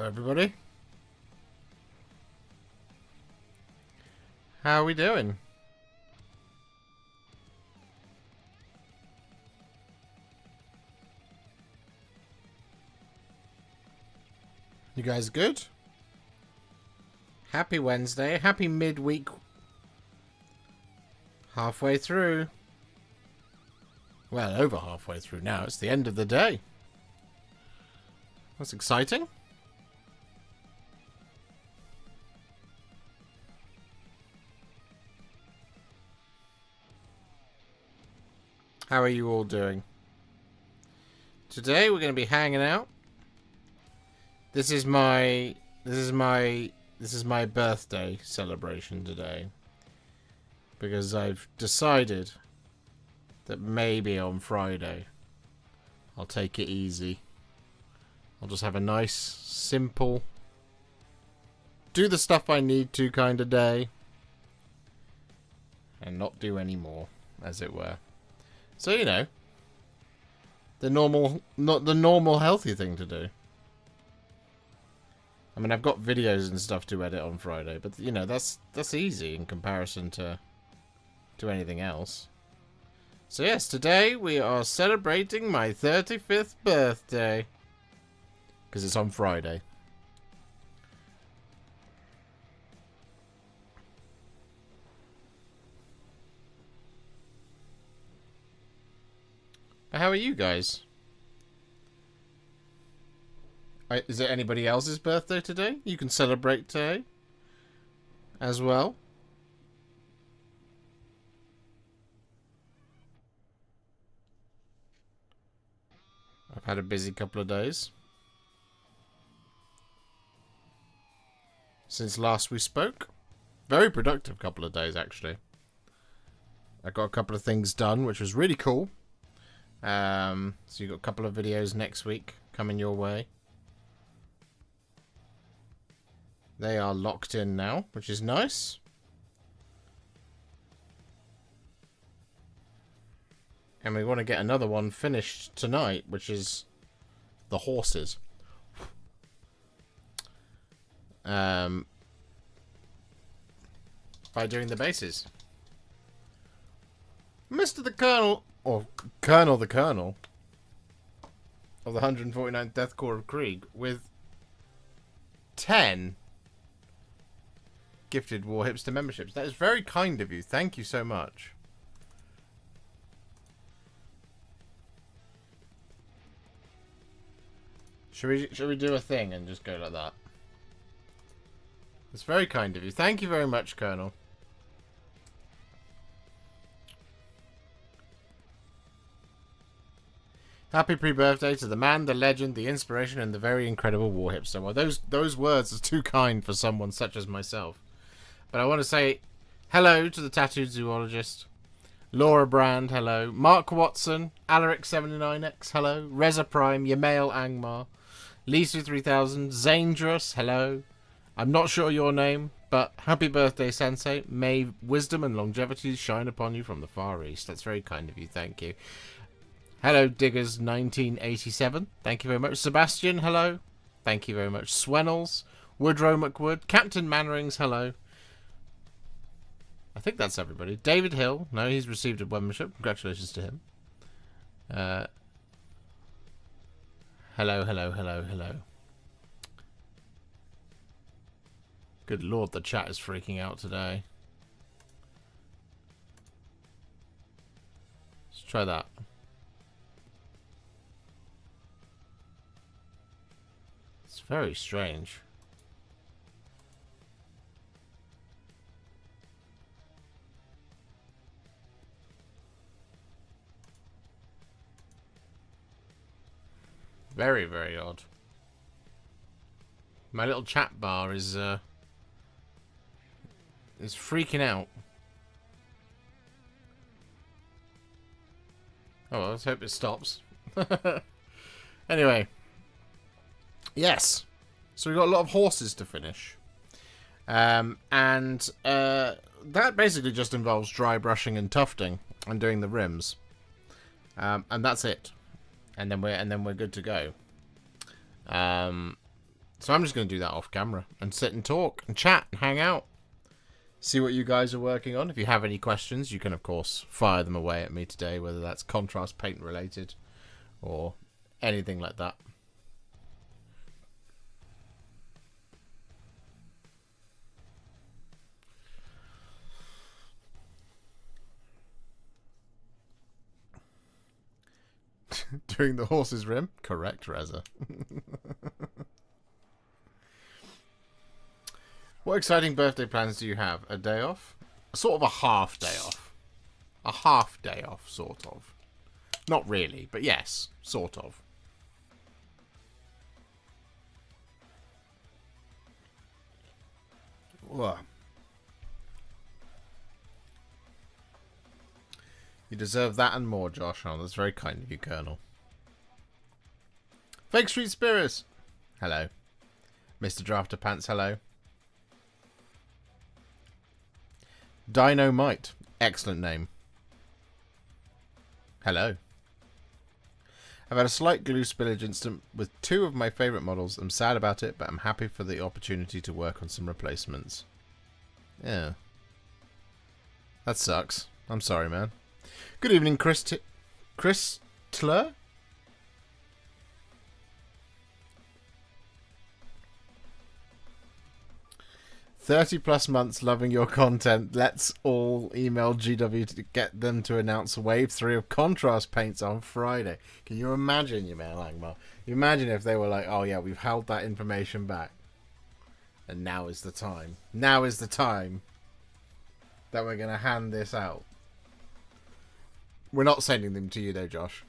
Hello, everybody. How are we doing? You guys good? Happy Wednesday. Happy midweek. Halfway through. Well, over halfway through now. It's the end of the day. That's exciting. How are you all doing? Today we're going to be hanging out. This is my birthday celebration today. Because I've decided that maybe on Friday I'll take it easy. I'll just have a nice, simple, do the stuff I need to kind of day. And not do any more, as it were. So, you know, not the normal healthy thing to do. I mean, I've got videos and stuff to edit on Friday, but, you know, that's easy in comparison to anything else. So, yes, today we are celebrating my 35th birthday. Because it's on Friday. How are you guys? Is it anybody else's birthday today? You can celebrate today as well. I've had a busy couple of days since last we spoke. Very productive couple of days, actually. I got a couple of things done, which was really cool. So you got a couple of videos next week coming your way. They are locked in now, which is nice. And we want to get another one finished tonight, which is the horses. By doing the bases. Mr. the Colonel, or Colonel the Colonel, of the 149th Death Corps of Krieg, with 10 gifted Warhipster memberships. That is very kind of you. Thank you so much. Should we do a thing and just go like that? It's very kind of you. Thank you very much, Colonel. Happy pre-birthday to the man, the legend, the inspiration, and the very incredible Warhipster. Well, those words are too kind for someone such as myself. But I want to say hello to the Tattooed Zoologist. Laura Brand, hello. Mark Watson, Alaric79X, hello. Reza Prime, Yamail Angmar. Lisu3000, Zangerous, hello. I'm not sure your name, but happy birthday, Sensei. May wisdom and longevity shine upon you from the Far East. That's very kind of you, thank you. Hello, Diggers1987. Thank you very much. Sebastian, hello. Thank you very much. Swennels, Woodrow McWood, Captain Mannerings, hello. I think that's everybody. David Hill, no, he's received a membership. Congratulations to him. Hello. Good lord, the chat is freaking out today. Let's try that. It's very strange. Very, very odd. My little chat bar is freaking out. Oh, well, let's hope it stops. Anyway. Yes. So we've got a lot of horses to finish. That basically just involves dry brushing and tufting and doing the rims. And that's it. And then we're good to go. So I'm just going to do that off camera and sit and talk and chat and hang out. See what you guys are working on. If you have any questions, you can, of course, fire them away at me today, whether that's contrast paint related or anything like that. Doing the horse's rim? Correct, Reza. What exciting birthday plans do you have? A day off? Sort of a half day off. A half day off, sort of. Not really, but yes, sort of. Whoa. You deserve that and more, Josh. Oh, that's very kind of you, Colonel. Fake Street Spirits. Hello. Mr. Drafter Pants, hello. Dynamite. Excellent name. Hello. I've had a slight glue spillage incident with 2 of my favourite models. I'm sad about it, but I'm happy for the opportunity to work on some replacements. Yeah. That sucks. I'm sorry, man. Good evening, Chris Tler? 30+ months loving your content. Let's all email GW to get them to announce Wave 3 of contrast paints on Friday. Can you imagine, you man, Langmar? You imagine if they were like, oh yeah, we've held that information back. And now is the time. Now is the time that we're going to hand this out. We're not sending them to you though, Josh.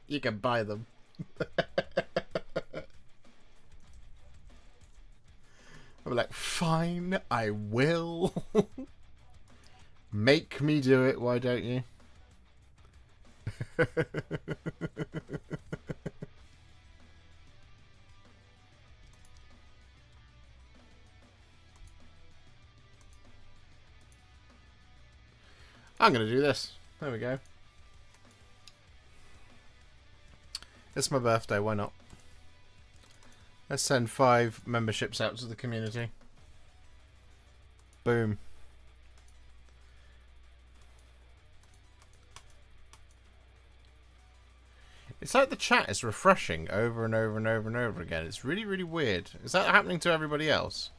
You can buy them. I'm like, fine, I will. Make me do it, why don't you? I'm going to do this. There we go. It's my birthday, why not? Let's send 5 memberships out to the community. Boom. It's like the chat is refreshing over and over and over and over again. It's really, really weird. Is that happening to everybody else?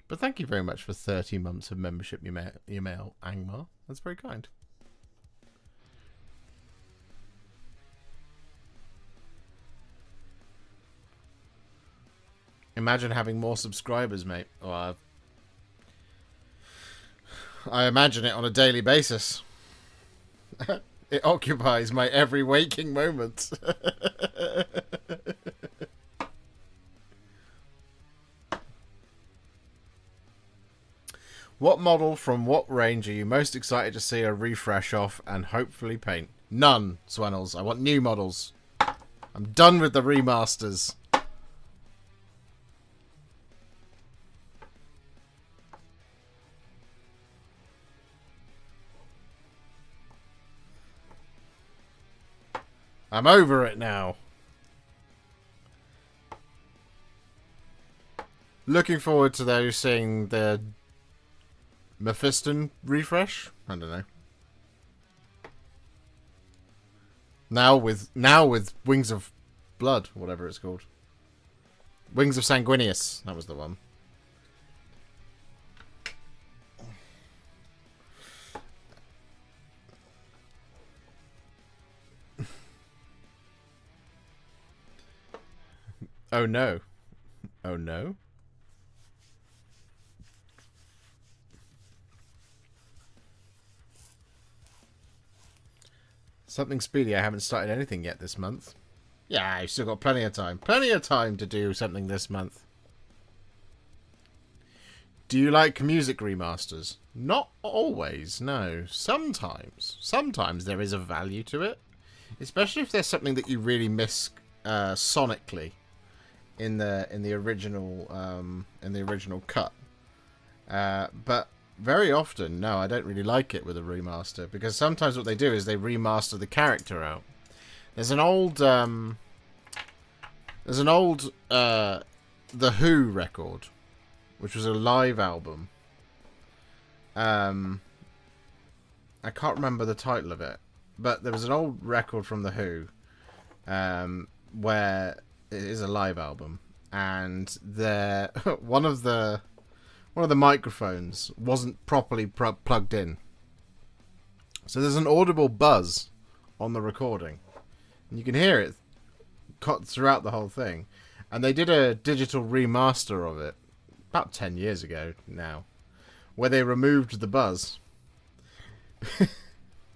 But thank you very much for 30 months of membership email, Angmar. That's very kind. Imagine having more subscribers, mate. Oh, I imagine it on a daily basis. It occupies my every waking moment. What model from what range are you most excited to see a refresh off and hopefully paint? None, Swennels. I want new models. I'm done with the remasters. I'm over it now. Looking forward to those seeing the Mephiston refresh? I don't know. Now with Wings of Blood, whatever it's called. Wings of Sanguinius, that was the one. Oh no. Oh no. Something speedy. I haven't started anything yet this month. Yeah, I've still got plenty of time. Plenty of time to do something this month. Do you like music remasters? Not always, no. Sometimes. Sometimes there is a value to it. Especially if there's something that you really miss sonically in the original cut. But very often, no, I don't really like it with a remaster, because sometimes what they do is they remaster the character out. There's an old The Who record, which was a live album. I can't remember the title of it, but there was an old record from The Who, where it is a live album, and one of the microphones wasn't properly plugged in, so there's an audible buzz on the recording, and you can hear it throughout the whole thing. And they did a digital remaster of it about 10 years ago now, where they removed the buzz.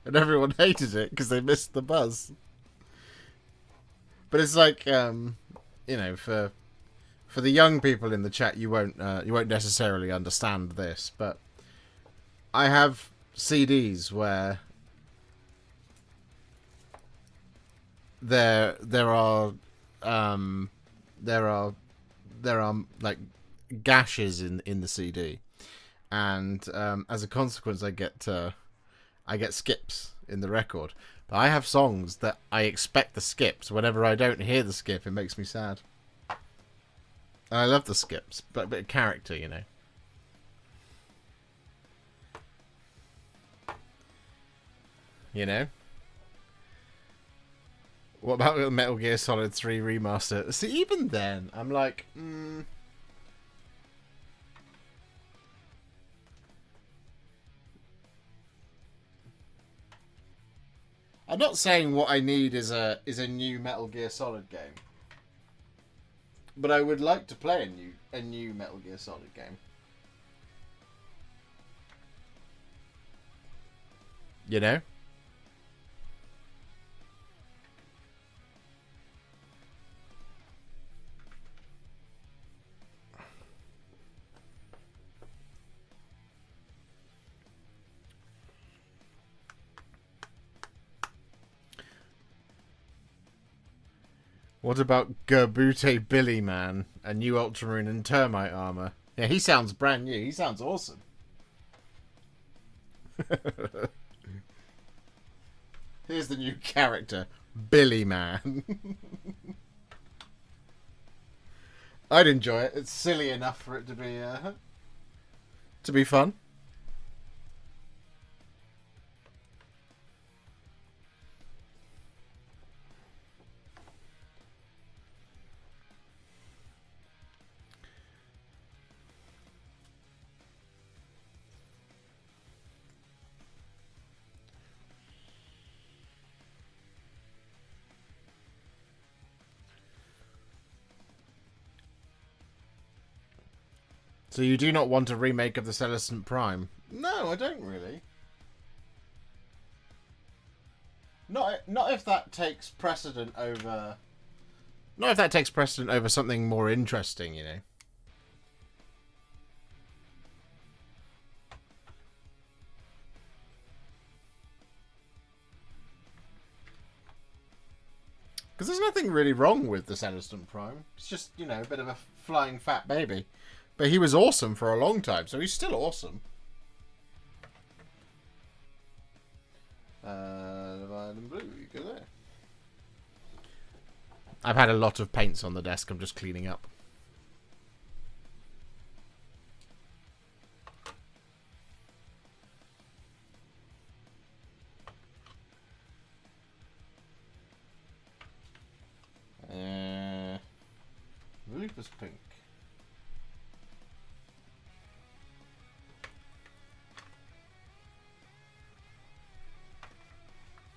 And everyone hated it because they missed the buzz. But it's like, for the young people in the chat, you won't necessarily understand this, but I have CDs where there are like gashes in the CD, and as a consequence, I get skips in the record. But I have songs that I expect the skips. Whenever I don't hear the skip, it makes me sad. And I love the skips, but a bit of character, you know. You know? What about the Metal Gear Solid 3 remaster? See, even then, I'm like, I'm not saying what I need is a new Metal Gear Solid game, but I would like to play a new Metal Gear Solid game. You know? What about Gerbute Billy Man, a new Ultramarine and Termite armor? Yeah, he sounds brand new. He sounds awesome. Here's the new character, Billy Man. I'd enjoy it. It's silly enough for it to be fun. So you do not want a remake of the Celestant Prime? No, I don't really. Not if that takes precedent over. Not if that takes precedent over something more interesting, you know. Because there's nothing really wrong with the Celestant Prime. It's just, you know, a bit of a flying fat baby. But he was awesome for a long time, so he's still awesome. Divide and blue, you go there. I've had a lot of paints on the desk, I'm just cleaning up. Lupus pink.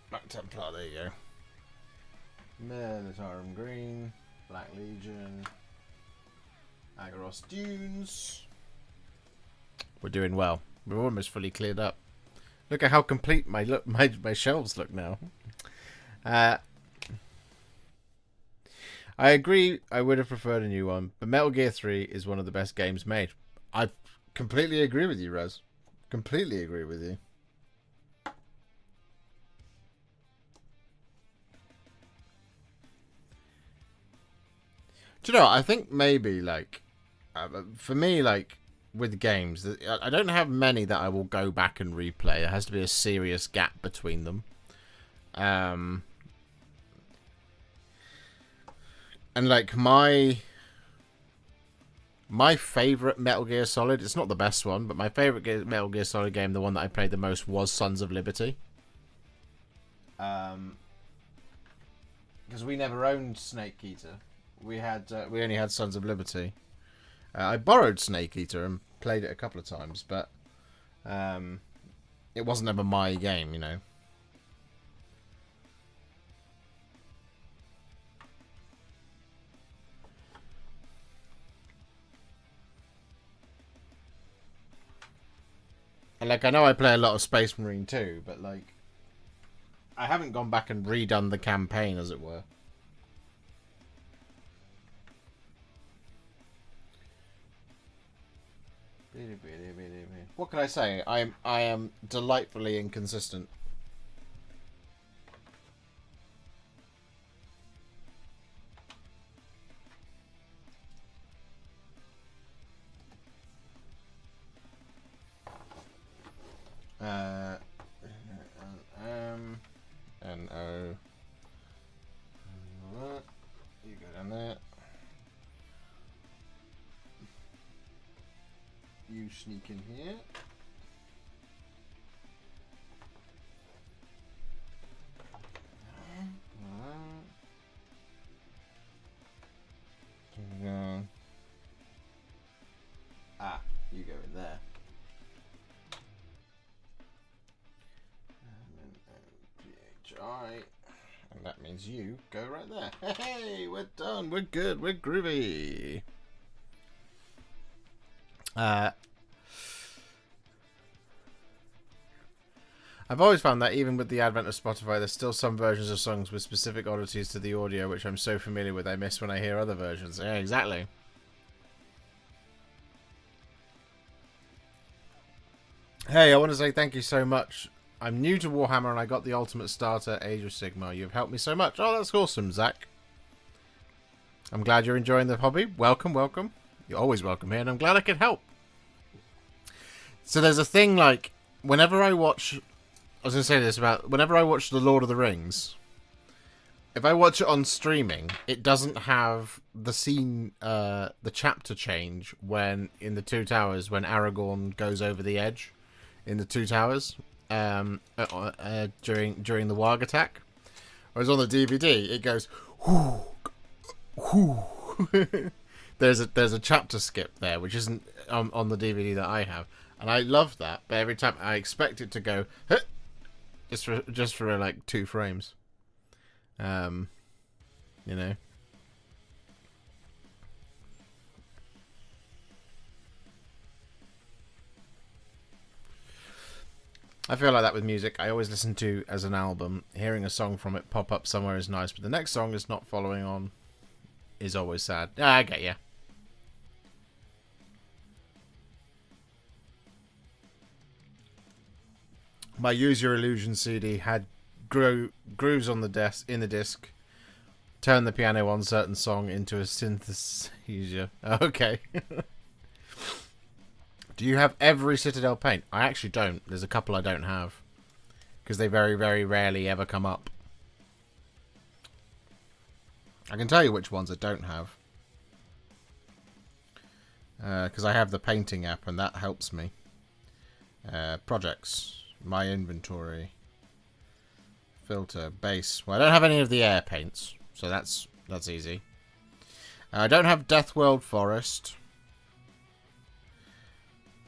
Black Templar, there you go. Militarum green, Black Legion, Agaros Dunes. We're doing well. We're almost fully cleared up. Look at how complete my shelves look now. I agree, I would have preferred a new one, but Metal Gear 3 is one of the best games made. I completely agree with you, Rez. Completely agree with you. Do you know what? I think maybe, like, for me, like, with games, I don't have many that I will go back and replay. There has to be a serious gap between them. And, like, my favourite Metal Gear Solid, it's not the best one, but my favourite Metal Gear Solid game, the one that I played the most, was Sons of Liberty. Because we never owned Snake Eater. We only had Sons of Liberty. I borrowed Snake Eater and played it a couple of times, but it wasn't ever my game, you know. And, like, I know I play a lot of Space Marine too, but, like, I haven't gone back and redone the campaign, as it were. What can I say? I am delightfully inconsistent. N-O. You go down there. You sneak in here. You go in there. And then PHI. And that means you go right there. Hey, we're done. We're good. We're groovy. I've always found that even with the advent of Spotify, there's still some versions of songs with specific oddities to the audio which I'm so familiar with I miss when I hear other versions. Yeah, exactly. Hey, I want to say thank you so much. I'm new to Warhammer and I got the Ultimate Starter, Age of Sigmar. You've helped me so much. Oh, that's awesome, Zach. I'm glad you're enjoying the hobby. Welcome, welcome. You're always welcome here, and I'm glad I could help. So there's a thing, like, whenever I watch... I was going to say this about... Whenever I watch The Lord of the Rings, if I watch it on streaming, it doesn't have the scene, the chapter change when, in the Two Towers, when Aragorn goes over the edge in the Two Towers during the Warg attack. Whereas on the DVD, it goes... Whoo, whoo. There's a chapter skip there, which isn't on the DVD that I have, and I love that. But every time I expect it to go, just for like 2 frames, you know. I feel like that with music. I always listen to as an album. Hearing a song from it pop up somewhere is nice, but the next song is not following on is always sad. Yeah, I get you. My Use Your Illusion CD had grooves on the disc. Turn the piano on certain song into a synthesizer. Okay. Do you have every Citadel paint? I actually don't. There's a couple I don't have. Because they very, very rarely ever come up. I can tell you which ones I don't have. Because I have the painting app and that helps me. Projects. My inventory. Filter. Base. Well, I don't have any of the air paints. So that's easy. I don't have Death World Forest.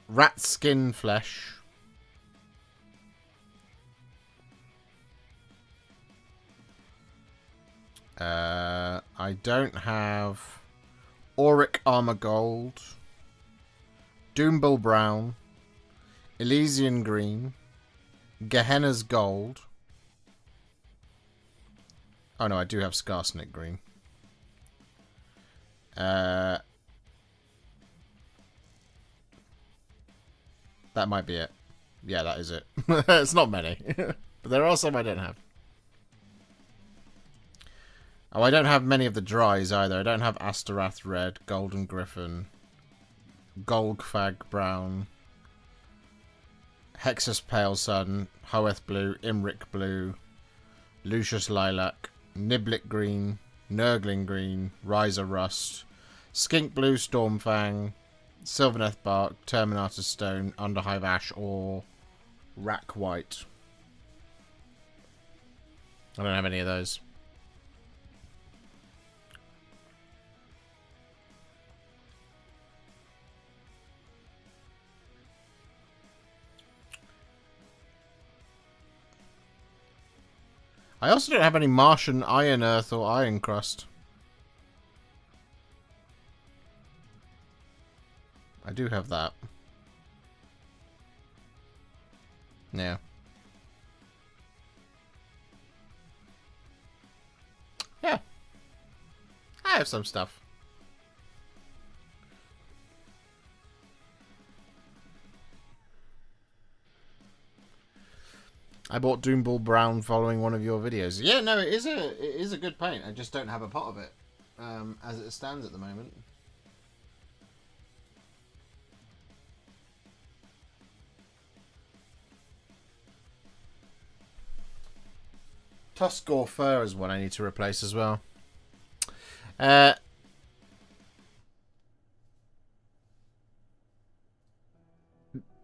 Rat Skin Flesh. I don't have Auric Armor Gold, Doombull Brown, Elysian Green, Gehenna's Gold. Oh no, I do have Skarsnik Green. That might be it. Yeah, that is it. It's not many. But there are some I don't have. Oh, I don't have many of the dries either. I don't have Asterath Red, Golden Griffin, Golgfag Brown, Hexus Pale Sun, Hoeth Blue, Imric Blue, Lucius Lilac, Niblet Green, Nurgling Green, Riser Rust, Skink Blue, Stormfang, Sylvaneth Bark, Terminatus Stone, Underhive Ash, or Rack White. I don't have any of those. I also don't have any Martian Iron Earth or Iron Crust. I do have that. Yeah. Yeah. I have some stuff. I bought Doomball Brown following one of your videos. Yeah, no, it is a good paint. I just don't have a pot of it as it stands at the moment. Tuskor Fur is one I need to replace as well. Did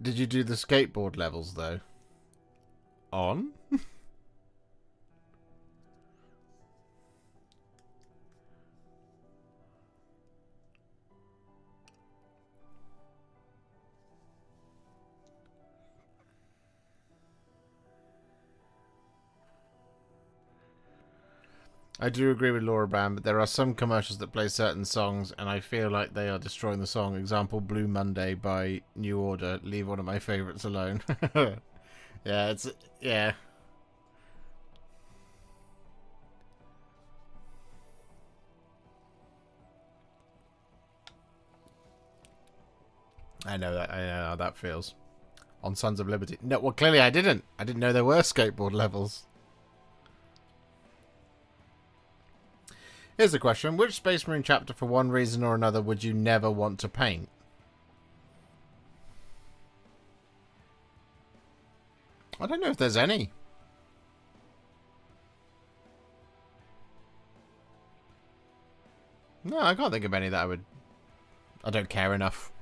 you do the skateboard levels though? On? I do agree with Laura Brand, but there are some commercials that play certain songs, and I feel like they are destroying the song. Example, Blue Monday by New Order. Leave one of my favourites alone. Yeah, it's... yeah. I know how that feels. On Sons of Liberty. No, well, clearly I didn't. I didn't know there were skateboard levels. Here's a question. Which Space Marine chapter, for one reason or another, would you never want to paint? I don't know if there's any. No, I can't think of any that I would... I don't care enough.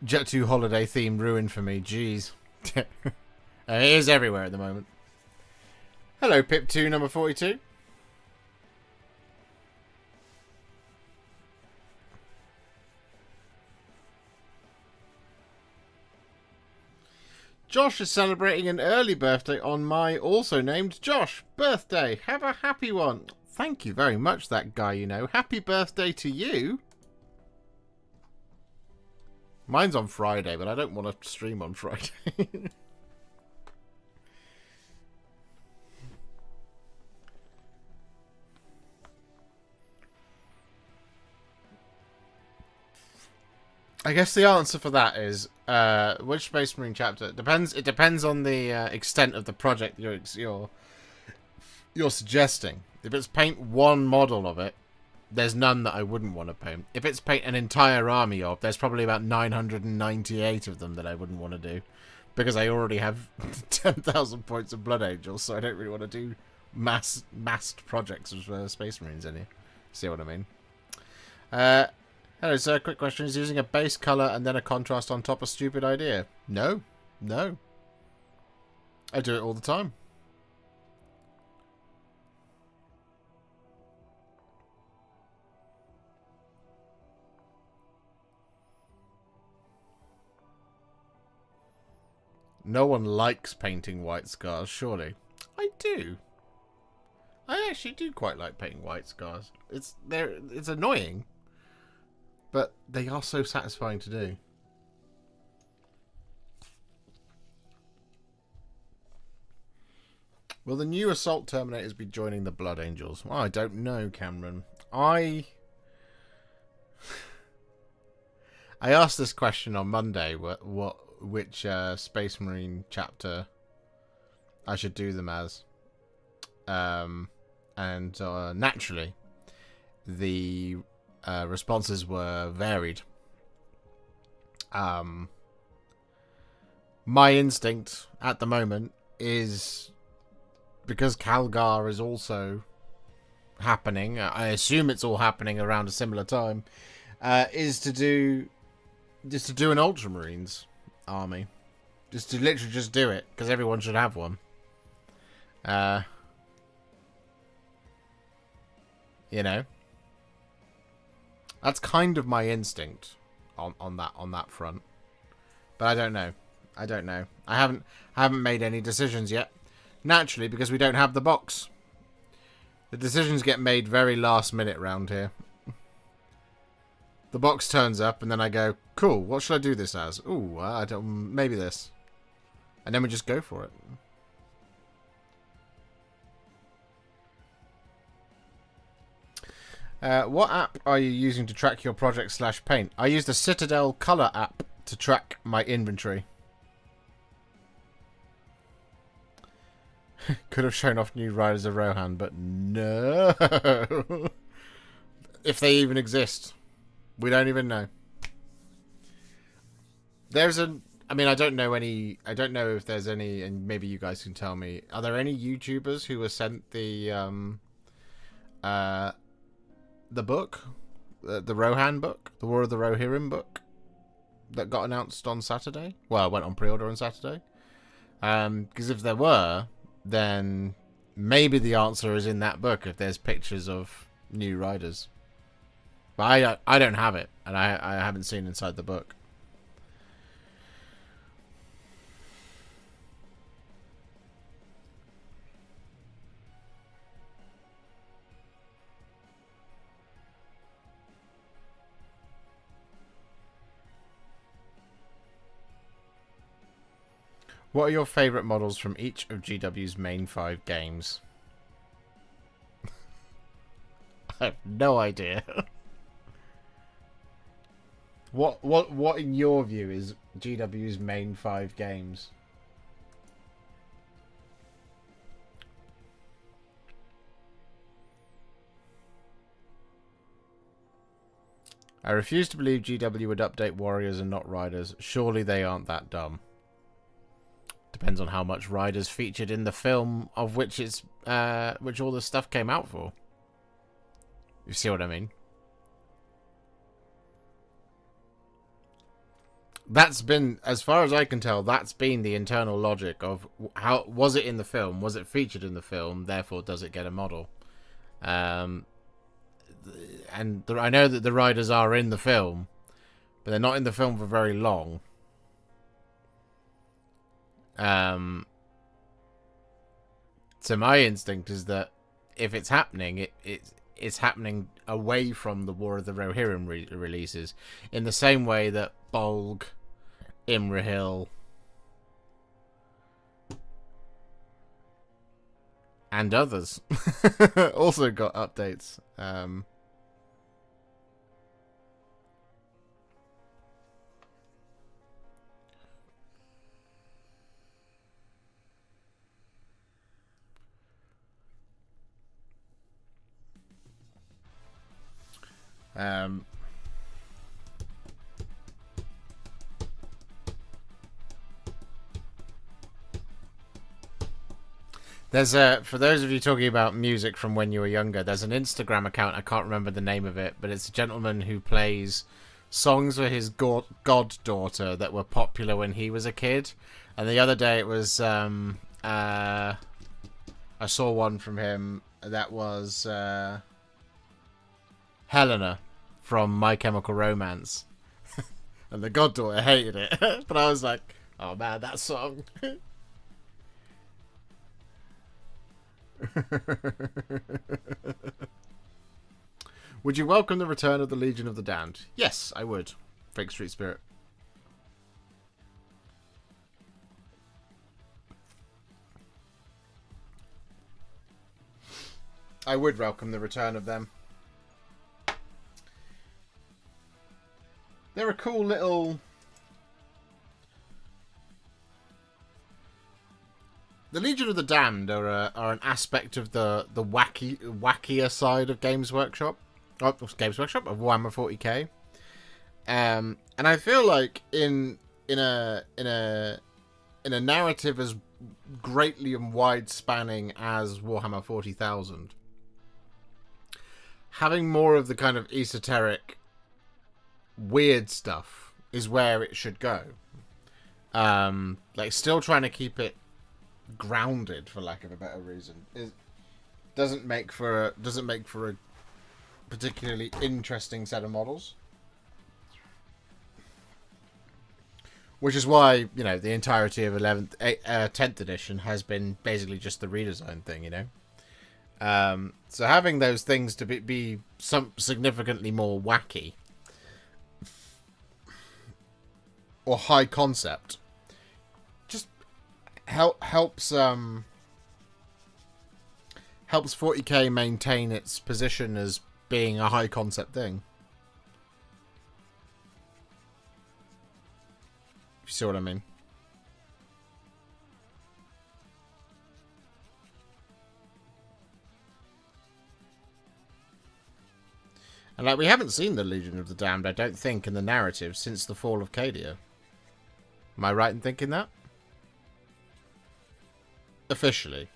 Jet 2 holiday theme ruined for me. Jeez. It is everywhere at the moment. Hello, Pip2 number 42. Josh is celebrating an early birthday on my also named Josh birthday. Have a happy one. Thank you very much, that guy you know. Happy birthday to you. Mine's on Friday, but I don't want to stream on Friday. I guess the answer for that is which Space Marine chapter. It depends on the extent of the project you're suggesting. If it's paint one model of it, there's none that I wouldn't want to paint. If it's paint an entire army of, there's probably about 998 of them that I wouldn't want to do, because I already have 10,000 points of Blood Angels, so I don't really want to do massed projects of Space Marines any. See what I mean? Hello, sir. Quick question. Is using a base colour and then a contrast on top a stupid idea? No. No. I do it all the time. No one likes painting white scars, surely. I do. I actually do quite like painting white scars. It's annoying, but they are so satisfying to do. Will the new Assault Terminators be joining the Blood Angels? Well, I don't know, Cameron. I asked this question on Monday. Which Space Marine chapter I should do them as, and naturally, the responses were varied. My instinct at the moment is, because Calgar is also happening, I assume it's all happening around a similar time, is to do an Ultramarines army. Just to literally just do it, because everyone should have one. You know? That's kind of my instinct on that front. But I don't know. I haven't made any decisions yet. Naturally, because we don't have the box. The decisions get made very last minute round here. The box turns up and then I go, cool, what should I do this as? Ooh, I don't, maybe this. And then we just go for it. What app are you using to track your project / paint? I use the Citadel Color app to track my inventory. Could have shown off new Riders of Rohan, but no. If they even exist. We don't even know. I mean, I don't know if there's any, and maybe you guys can tell me. Are there any YouTubers who were sent the book, the Rohan book, the War of the Rohirrim book, that got announced on Saturday? Well, it went on pre-order on Saturday. Because if there were, then maybe the answer is in that book if there's pictures of new riders. But I don't have it, and I haven't seen inside the book. What are your favourite models from each of GW's main 5 games? I have no idea. What in your view is GW's main 5 games? I refuse to believe GW would update warriors and not riders. Surely they aren't that dumb. Depends on how much riders featured in the film of which it's which all this stuff came out for. You see what I mean? That's been, as far as I can tell, that's been the internal logic of how was it in the film? Was it featured in the film? Therefore, does it get a model? And I know that the riders are in the film, but they're not in the film for very long. So my instinct is that if it's happening, it's happening away from the War of the Rohirrim releases, in the same way that Bolg, Imrahil, and others also got updates. There's for those of you talking about music from when you were younger, there's an Instagram account, I can't remember the name of it, but it's a gentleman who plays songs for his goddaughter that were popular when he was a kid. And the other day it was I saw one from him that was Helena from My Chemical Romance. And the goddaughter hated it. But I was like, oh man, that song. Would you welcome the return of the Legion of the Damned? Yes, I would. Fake Street Spirit. I would welcome the return of them. They're a cool little... The Legion of the Damned are an aspect of the wackier side of Games Workshop. Of Warhammer 40k. And I feel like in a narrative as greatly and wide spanning as Warhammer 40,000, having more of the kind of esoteric weird stuff is where it should go. Like still trying to keep it grounded, for lack of a better reason, doesn't make for a particularly interesting set of models. Which is why, you know, the entirety of 10th edition has been basically just the redesign thing, you know. So having those things to be some significantly more wacky or high concept just helps 40k maintain its position as being a high concept thing. You see what I mean? And like, we haven't seen the Legion of the Damned, I don't think, in the narrative since the fall of Cadia. Am I right in thinking that? Officially.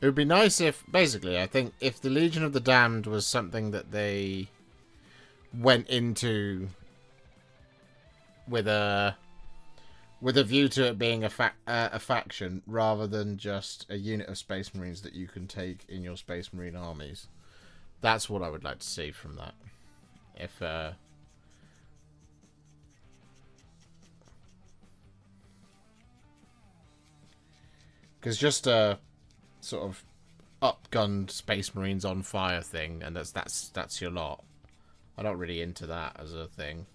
It would be nice if, basically, I think, if the Legion of the Damned was something that they went into with a view to it being a faction, rather than just a unit of Space Marines that you can take in your Space Marine armies. That's what I would like to see from that. If, because just a sort of upgunned Space Marines on fire thing, and that's your lot. I'm not really into that as a thing.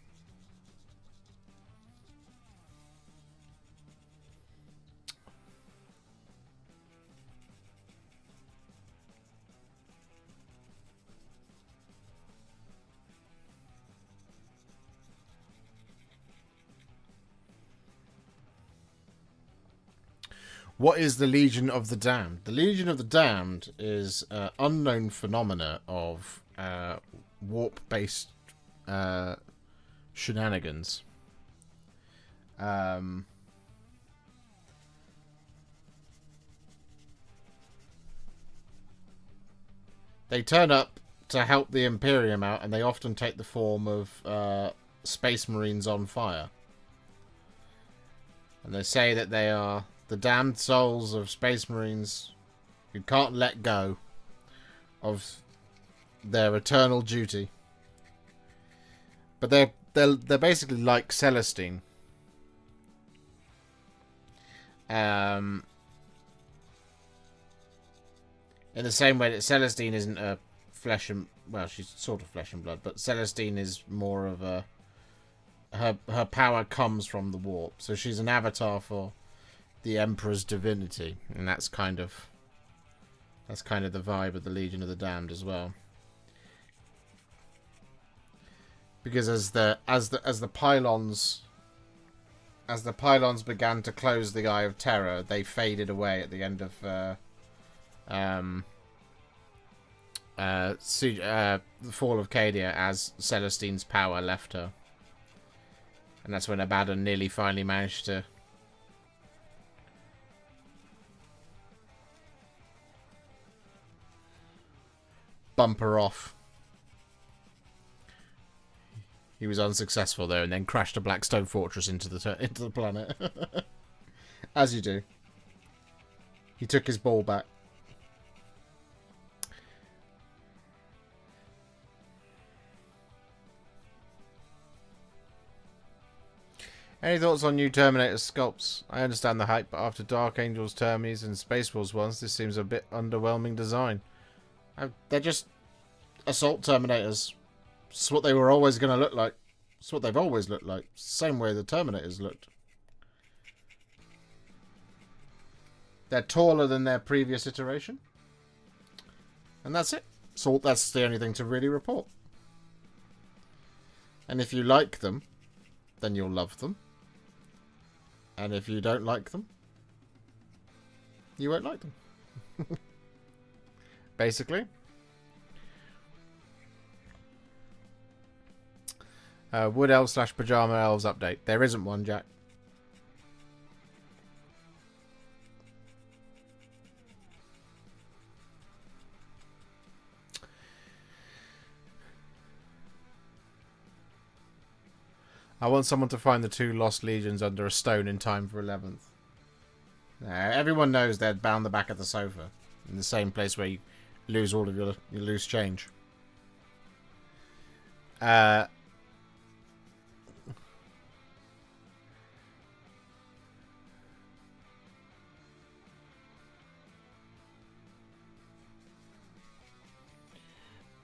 What is the Legion of the Damned? The Legion of the Damned is an unknown phenomena of warp-based shenanigans. They turn up to help the Imperium out, and they often take the form of Space Marines on fire. And they say that they are the damned souls of Space Marines who can't let go of their eternal duty. But they're basically like Celestine. In the same way that Celestine isn't a flesh and... Well, she's sort of flesh and blood, but Celestine is more of a... Her power comes from the warp. So she's an avatar for the Emperor's divinity. And that's kind of the vibe of the Legion of the Damned as well. Because as the pylons began to close the Eye of Terror, they faded away at the end of the fall of Cadia, as Celestine's power left her. And that's when Abaddon nearly finally managed to bump her off. He was unsuccessful there, and then crashed a Blackstone Fortress into the planet. As you do. He took his ball back. Any thoughts on new Terminator sculpts? I understand the hype, but after Dark Angel's Termies and Space Wars ones, this seems a bit underwhelming design. They're just... assault Terminators. It's what they were always going to look like. It's what they've always looked like. Same way the Terminators looked. They're taller than their previous iteration. And that's it. So that's the only thing to really report. And if you like them, then you'll love them. And if you don't like them, you won't like them. Basically. Wood Elves / Pajama Elves update. There isn't one, Jack. I want someone to find the 2 lost legions under a stone in time for 11th. Everyone knows they're bound the back of the sofa. In the same place where you lose all of your loose change.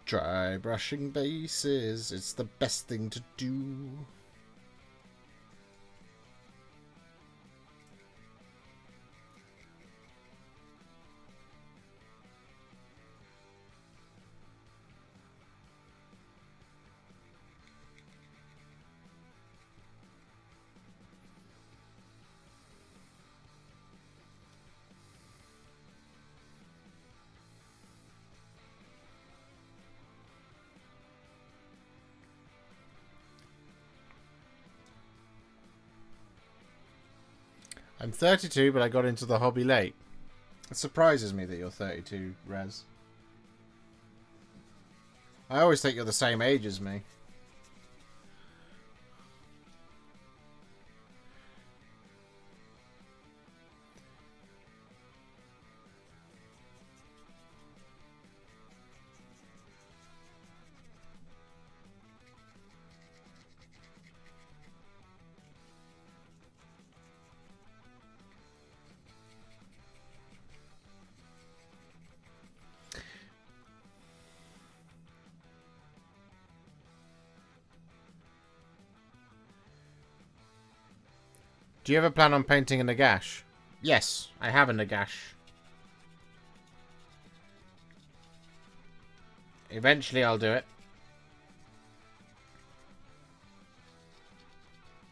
Drybrushing bases. It's the best thing to do. I'm 32, but I got into the hobby late. It surprises me that you're 32, Rez. I always think you're the same age as me. Do you ever plan on painting a Nagash? Yes, I have a Nagash. Eventually I'll do it.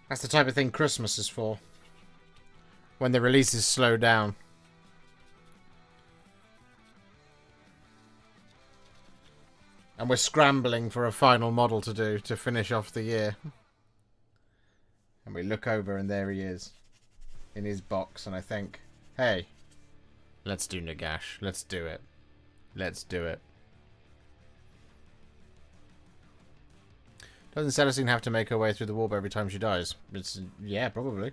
That's the type of thing Christmas is for. When the releases slow down. And we're scrambling for a final model to do to finish off the year. And we look over and there he is. In his box and I think, hey, let's do Nagash. Let's do it. Let's do it. Doesn't Celestine have to make her way through the warp every time she dies? It's, yeah, probably.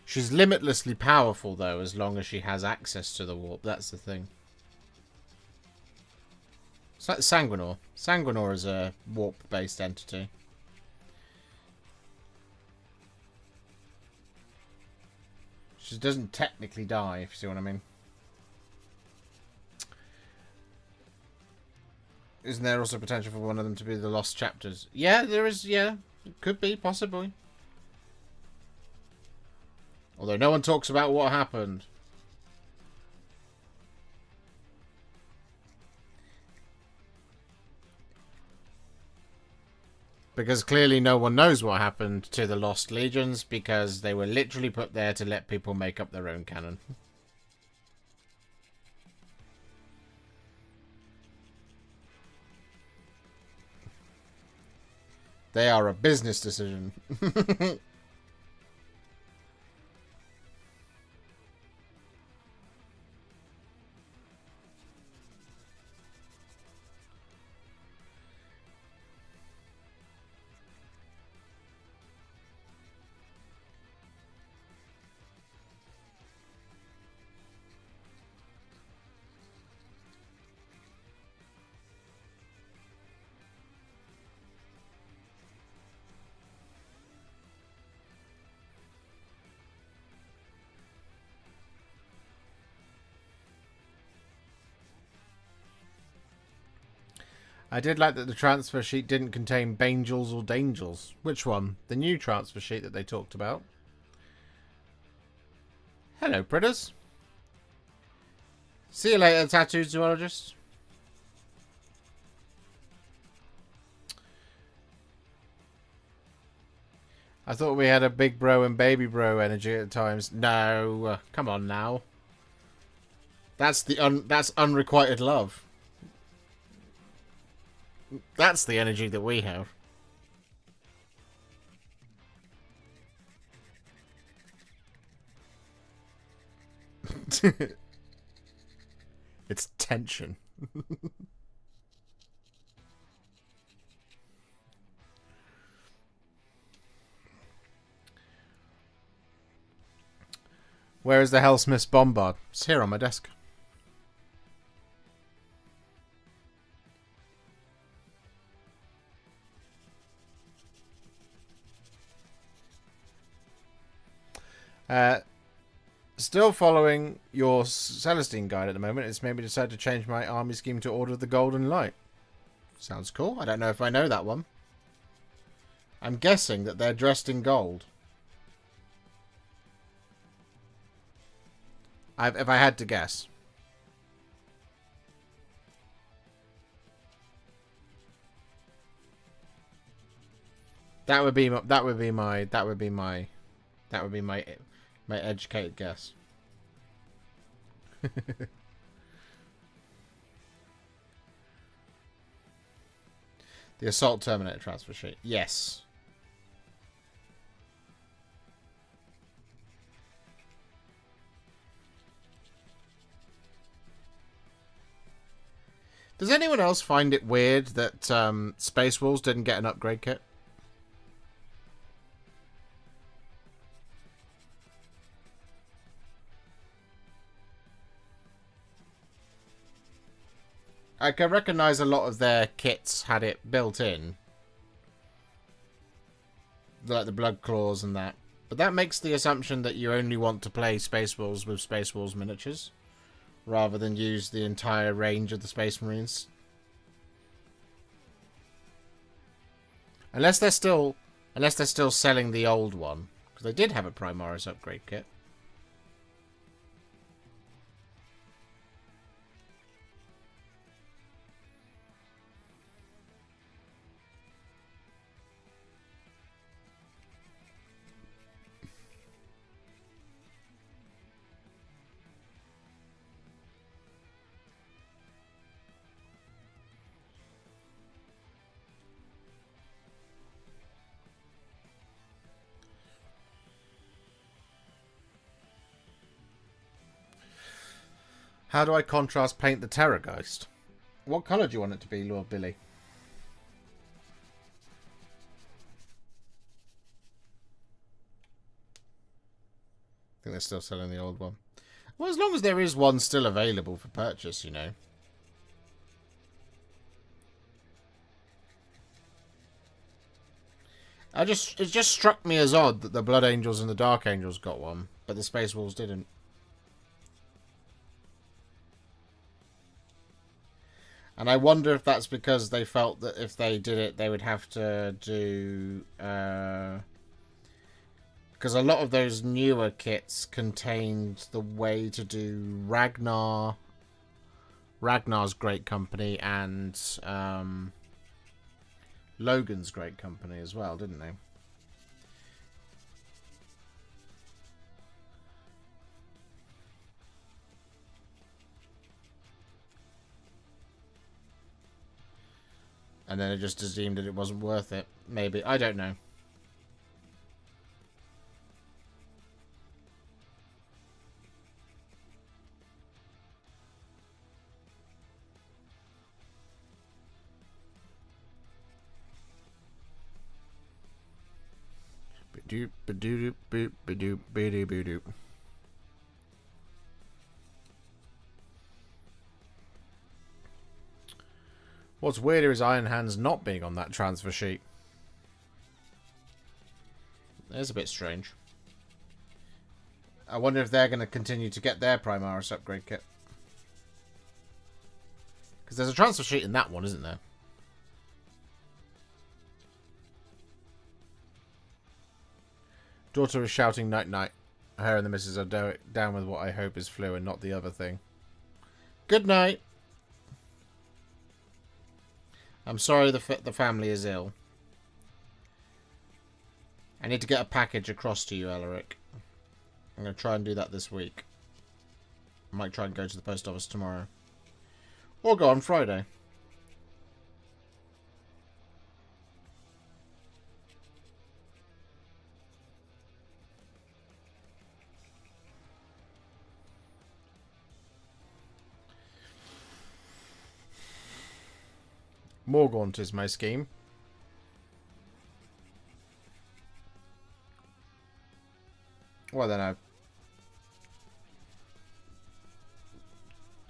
She's limitlessly powerful, though, as long as she has access to the warp. That's the thing. It's like Sanguinor. Sanguinor is a warp-based entity. She doesn't technically die, if you see what I mean. Isn't there also potential for one of them to be the lost chapters? Yeah, there is, yeah. It could be, possibly. Although no one talks about what happened. Because clearly no one knows what happened to the Lost Legions, because they were literally put there to let people make up their own canon. They are a business decision. I did like that the transfer sheet didn't contain Bangels or Dangels. Which one? The new transfer sheet that they talked about. Hello, Pritters. See you later, Tattoo Zoologist. I thought we had a big bro and baby bro energy at times. No, come on now. That's that's unrequited love. That's the energy that we have. It's tension. Where is the Hellsmith's Bombard? It's here on my desk. Still following your Celestine guide at the moment. It's made me decide to change my army scheme to Order of the Golden Light. Sounds cool. I don't know if I know that one. I'm guessing that they're dressed in gold. If I had to guess. That would be my educated guess. The Assault Terminator transfer sheet. Yes. Does anyone else find it weird that Space Wolves didn't get an upgrade kit? I can recognise a lot of their kits had it built in. Like the Blood Claws and that. But that makes the assumption that you only want to play Space Wolves with Space Wolves miniatures. Rather than use the entire range of the Space Marines. Unless they're still selling the old one. Because they did have a Primaris upgrade kit. How do I contrast paint the Terrorgeist? What colour do you want it to be, Lord Billy? I think they're still selling the old one. Well, as long as there is one still available for purchase, you know. It just struck me as odd that the Blood Angels and the Dark Angels got one, but the Space Wolves didn't. And I wonder if that's because they felt that if they did it, they would have to do... because a lot of those newer kits contained the way to do Ragnar... Ragnar's Great Company and Logan's Great Company as well, didn't they? And then it just assumed that it wasn't worth it. Maybe. I don't know. Ba-doop, ba-doop, boop, ba-doop, ba-doop, ba-doop. What's weirder is Iron Hands not being on that transfer sheet. It's a bit strange. I wonder if they're going to continue to get their Primaris upgrade kit. Because there's a transfer sheet in that one, isn't there? Daughter is shouting night night. Her and the missus are down with what I hope is flu and not the other thing. Good night. I'm sorry the family is ill. I need to get a package across to you, Elric. I'm going to try and do that this week. I might try and go to the post office tomorrow. Or go on Friday. Morgaunt is my scheme. Well, then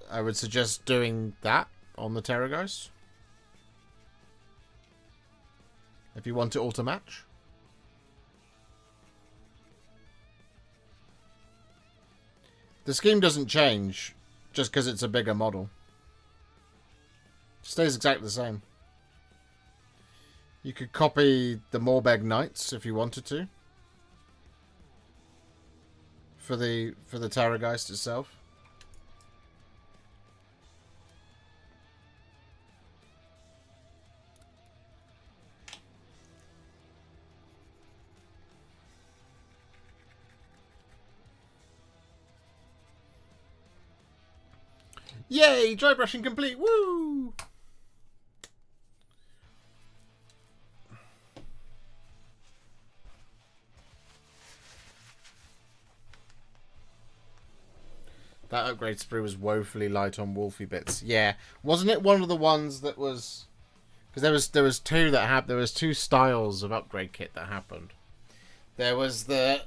I would suggest doing that on the Terrorgeist. If you want it all to match. The scheme doesn't change just because it's a bigger model. It stays exactly the same. You could copy the Morbeg Knights if you wanted to. For the Terrorgeist itself. Yay! Drybrushing complete! Woo! That upgrade sprue was woefully light on Wolfie bits. Yeah, wasn't it one of the ones that was? Because there was two that happened. There was two styles of upgrade kit that happened. There was the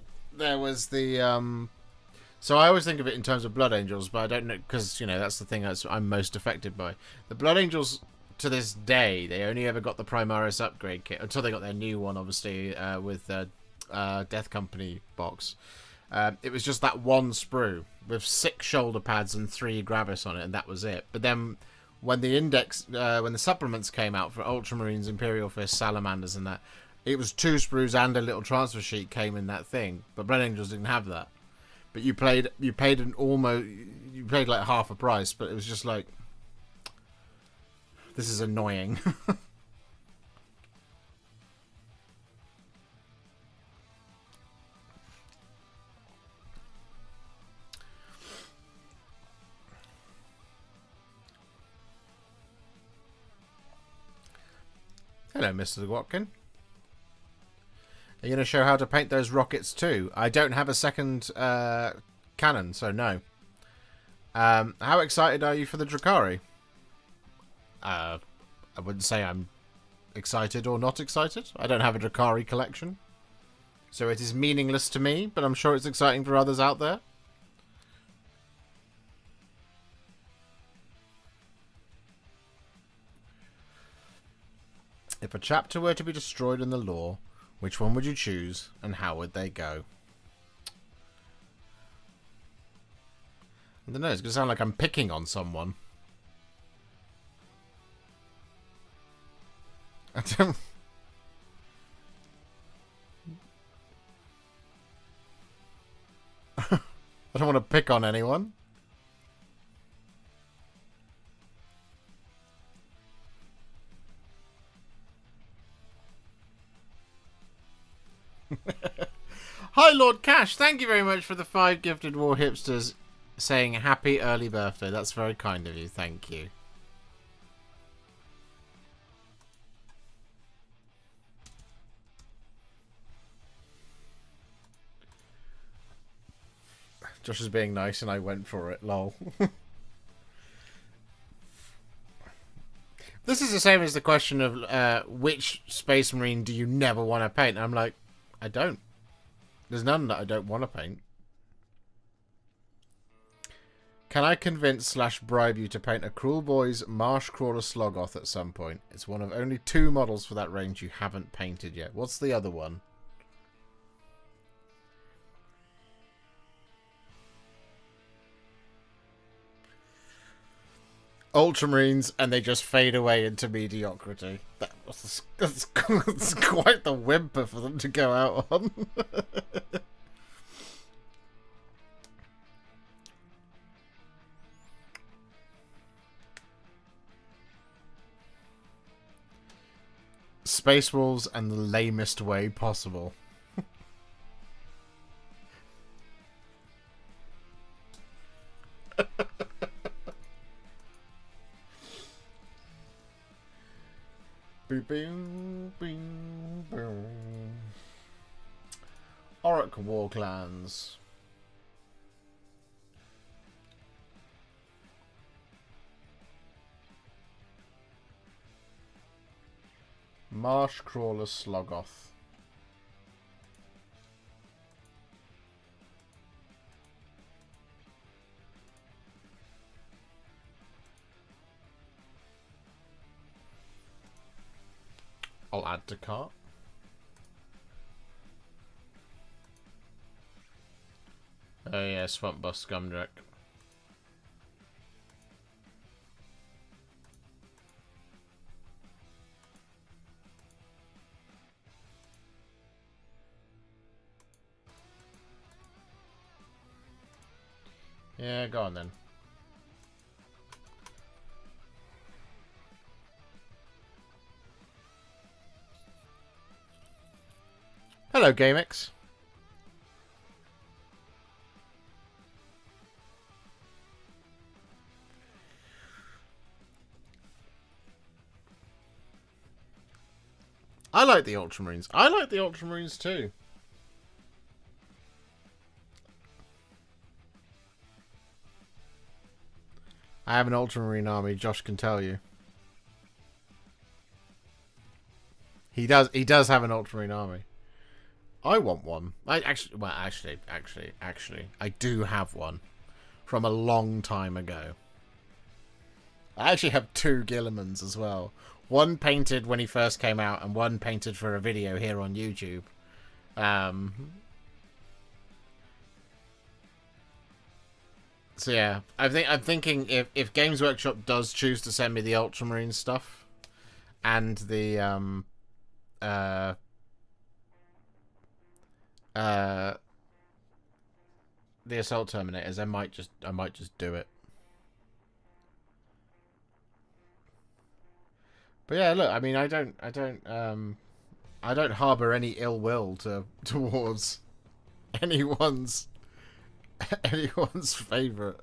So I always think of it in terms of Blood Angels, but I don't know because you know that's the thing I'm most affected by. The Blood Angels to this day, they only ever got the Primaris upgrade kit until they got their new one, obviously with the Death Company box. It was just that one sprue with 6 shoulder pads and 3 Gravis on it, and that was it. But then when the when the supplements came out for Ultramarines, Imperial Fist, Salamanders, and that, it was 2 sprues and a little transfer sheet came in that thing. But Blood Angels didn't have that. But you paid like half a price, but it was just like, this is annoying. Hello, Mr. Watkin. Are you going to show how to paint those rockets too? I don't have a second cannon, so no. How excited are you for the Drukhari? I wouldn't say I'm excited or not excited. I don't have a Drukhari collection. So it is meaningless to me, but I'm sure it's exciting for others out there. If a chapter were to be destroyed in the lore, which one would you choose, and how would they go? I don't know, it's going to sound like I'm picking on someone. I don't... I don't want to pick on anyone. Hi, Lord Cash. Thank you very much for the 5 gifted Warhipsters saying happy early birthday. That's very kind of you. Thank you. Josh is being nice and I went for it. Lol. This is the same as the question of which Space Marine do you never want to paint? I'm like, I don't. There's none that I don't want to paint. Can I convince / bribe you to paint a Cruel Boys Marsh Crawler Sloggoth at some point? It's one of only 2 models for that range you haven't painted yet. What's the other one? Ultramarines, and they just fade away into mediocrity. That's quite the whimper for them to go out on. Space Wolves and the lamest way possible. Boom, boom, boom. Orc War Clans. Marsh Crawler Slogoth. I'll add to cart. Oh yeah, Swamp Boss Scumdreck. Yeah, go on then. Hello, GameX. I like the Ultramarines. I like the Ultramarines too. I have an Ultramarine army, Josh can tell you. He does have an Ultramarine army. I want one. Actually, I do have one from a long time ago. I actually have 2 Guillimans as well. One painted when he first came out, and one painted for a video here on YouTube. So yeah, I'm thinking if Games Workshop does choose to send me the Ultramarine stuff and the Assault Terminators, I might just do it. But yeah, look, I mean, I don't harbor any ill will towards anyone's favorite.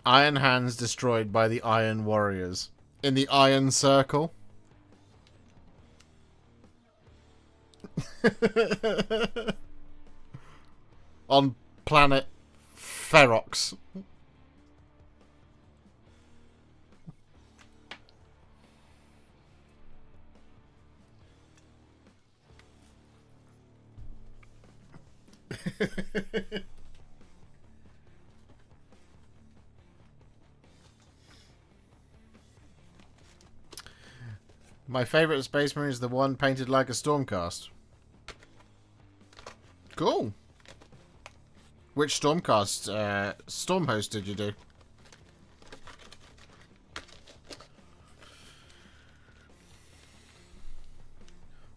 Iron Hands destroyed by the Iron Warriors in the Iron Circle. On planet Ferox. My favourite Space Marine is the one painted like a Stormcast. Cool. Which Stormcast Stormhost did you do?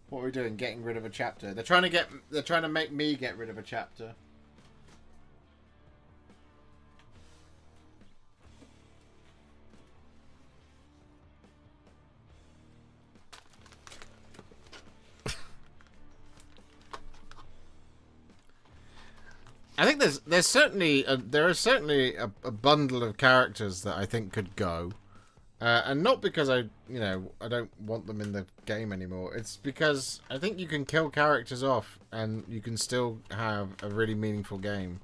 What are we doing? Getting rid of a chapter. They're trying to make me get rid of a chapter. I think there's certainly there is certainly a bundle of characters that I think could go, and not because I don't want them in the game anymore. It's because I think you can kill characters off and you can still have a really meaningful game.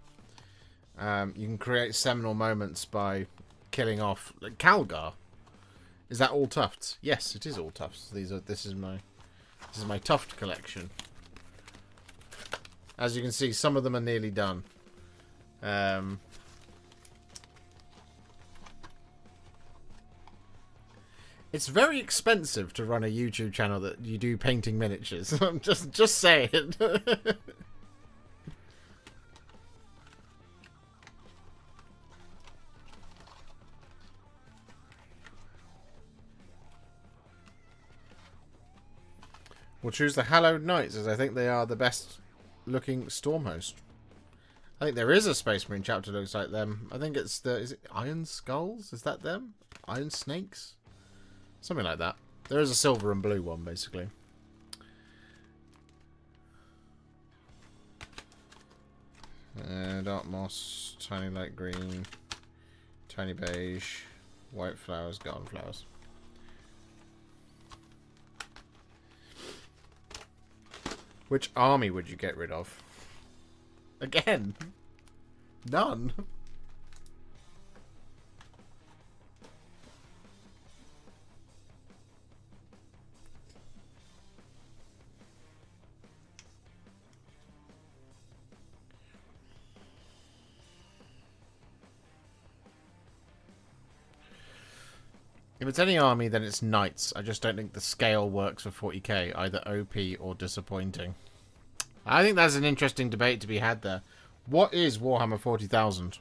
You can create seminal moments by killing off like Calgar. Is that all tufts? Yes, it is all tufts. This is my tuft collection. As you can see, some of them are nearly done. It's very expensive to run a YouTube channel that you do painting miniatures. I'm just saying. We'll choose the Hallowed Knights, as I think they are the best looking Stormhost. I think there is a Space Marine chapter that looks like them. I think it's the... Is it Iron Skulls? Is that them? Iron Snakes? Something like that. There is a silver and blue one, basically. Dark moss, tiny light green, tiny beige, white flowers, golden flowers. Which army would you get rid of? Again? None. If it's any army, then it's knights. I just don't think the scale works for 40k, either OP or disappointing. I think that's an interesting debate to be had there. What is Warhammer 40,000?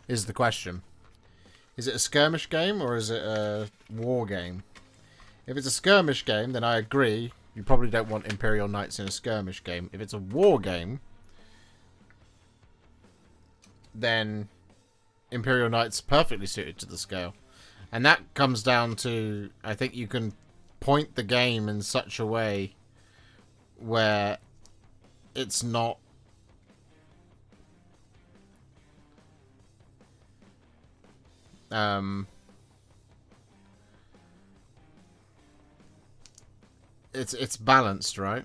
Is the question. Is it a skirmish game or is it a war game? If it's a skirmish game, then I agree. You probably don't want Imperial Knights in a skirmish game. If it's a war game, then Imperial Knights perfectly suited to the scale. And that comes down to, I think you can point the game in such a way where it's not it's balanced, right?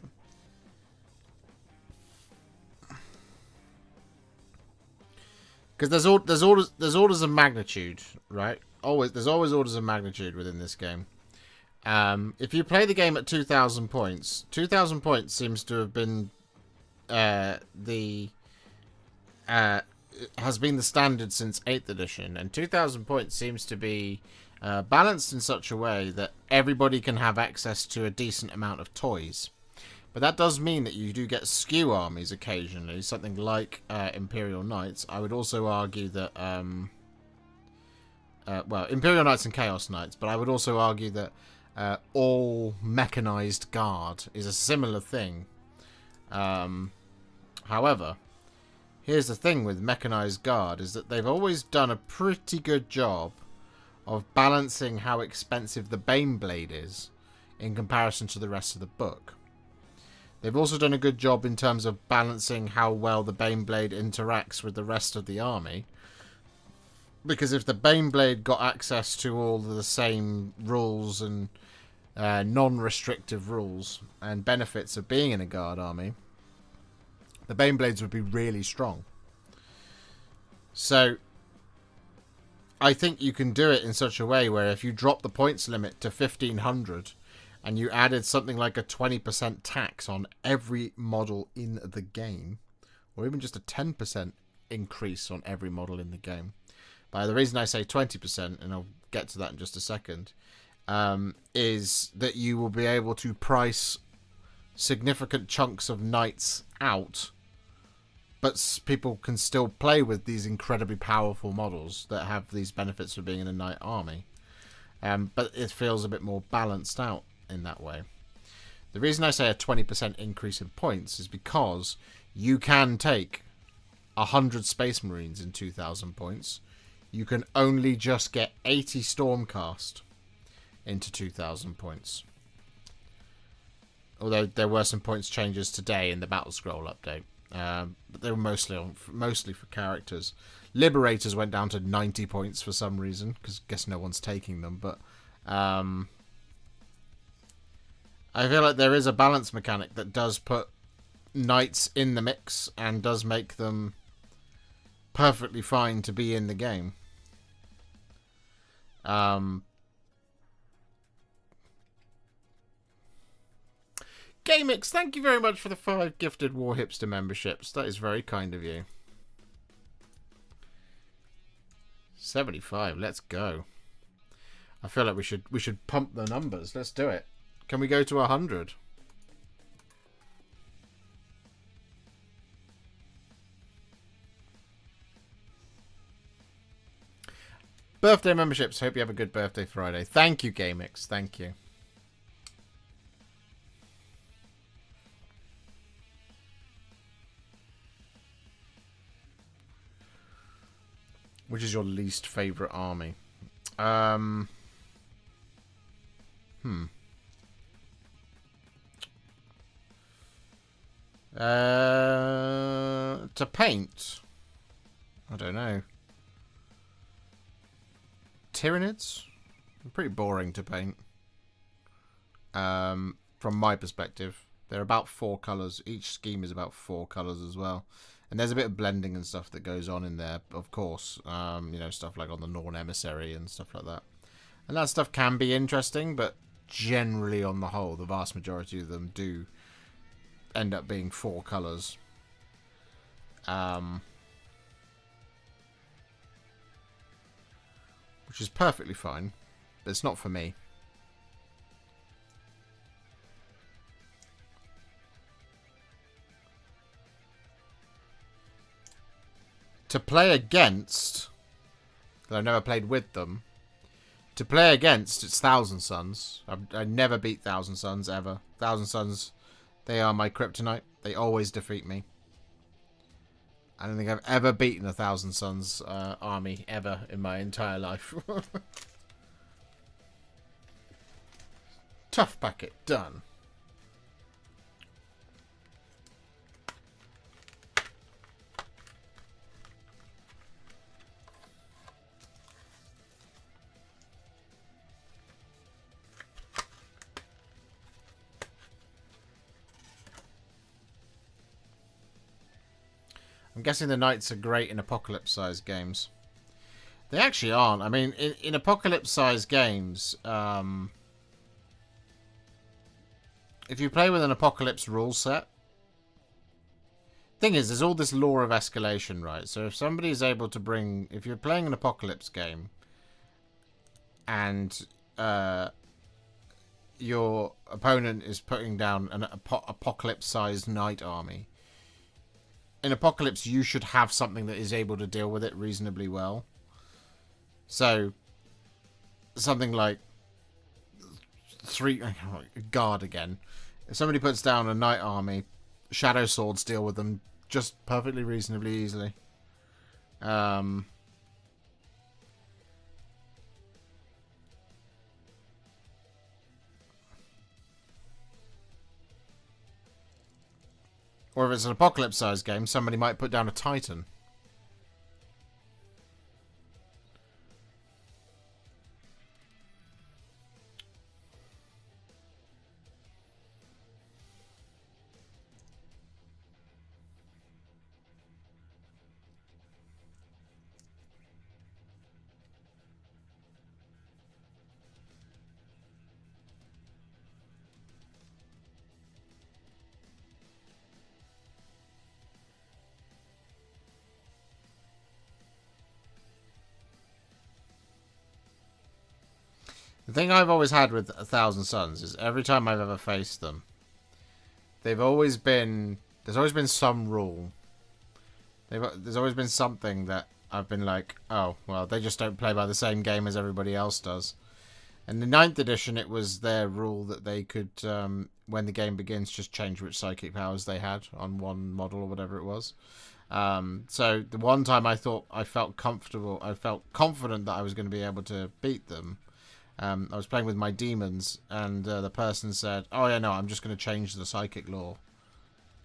Because there's orders of magnitude, right? There's always orders of magnitude within this game. If you play the game at 2,000 points, 2,000 points seems to have been has been the standard since 8th edition, and 2,000 points seems to be balanced in such a way that everybody can have access to a decent amount of toys. But that does mean that you do get skew armies occasionally, something like Imperial Knights. I would also argue that, well, Imperial Knights and Chaos Knights, but I would also argue that all mechanized guard is a similar thing. However, here's the thing with mechanized guard, is that they've always done a pretty good job of balancing how expensive the Baneblade is in comparison to the rest of the book. They've also done a good job in terms of balancing how well the Baneblade interacts with the rest of the army. Because if the Baneblade got access to all the same rules and non-restrictive rules and benefits of being in a guard army, the Baneblades would be really strong. So I think you can do it in such a way where if you drop the points limit to 1,500 and you added something like a 20% tax on every model in the game, or even just a 10% increase on every model in the game. But the reason I say 20%, and I'll get to that in just a second, is that you will be able to price significant chunks of knights out, but people can still play with these incredibly powerful models that have these benefits for being in a knight army. But it feels a bit more balanced out in that way. The reason I say a 20% increase in points is because you can take 100 Space Marines in 2,000 points. You can only just get 80 Stormcast into 2,000 points. Although there were some points changes today in the Battle Scroll update. But they were mostly for characters. Liberators went down to 90 points for some reason, because I guess no one's taking them. But I feel like there is a balance mechanic that does put knights in the mix and does make them perfectly fine to be in the game. GameX, thank you very much for the 5 gifted Warhipster memberships. That is very kind of you. 75. Let's go. I feel like we should pump the numbers. Let's do it. Can we go to 100? Birthday memberships. Hope you have a good birthday Friday. Thank you, GameX. Thank you. Which is your least favorite army? To paint? I don't know. Tyranids? Pretty boring to paint. From my perspective. They're about 4 colours. Each scheme is about 4 colours as well. And there's a bit of blending and stuff that goes on in there, of course. You know, stuff like on the Norn Emissary and stuff like that. And that stuff can be interesting, but generally on the whole, the vast majority of them do end up being 4 colours. Which is perfectly fine, but it's not for me. To play against, because I've never played with them. To play against, it's Thousand Suns. I never beat Thousand Suns, ever. Thousand Suns, they are my kryptonite. They always defeat me. I don't think I've ever beaten a Thousand Suns army, ever, in my entire life. Tough packet, done. I'm guessing the knights are great in apocalypse-sized games. They actually aren't. I mean, in apocalypse-sized games, if you play with an apocalypse rule set, thing is, there's all this law of escalation, right? So if somebody is able to bring, if you're playing an apocalypse game, and your opponent is putting down an apocalypse-sized knight army, in Apocalypse, you should have something that is able to deal with it reasonably well. So, something like guard again. If somebody puts down a knight army, shadow swords deal with them just perfectly reasonably easily. Or if it's an apocalypse-sized game, somebody might put down a Titan. The thing I've always had with A Thousand Suns is every time I've ever faced them, there's always been some rule. There's always been something that I've been like, oh, well, they just don't play by the same game as everybody else does. And the 9th edition, it was their rule that they could, when the game begins, just change which psychic powers they had on one model or whatever it was. So the one time I thought I felt comfortable, I felt confident that I was going to be able to beat them. I was playing with my demons, and the person said, oh yeah, no, I'm just going to change the psychic law.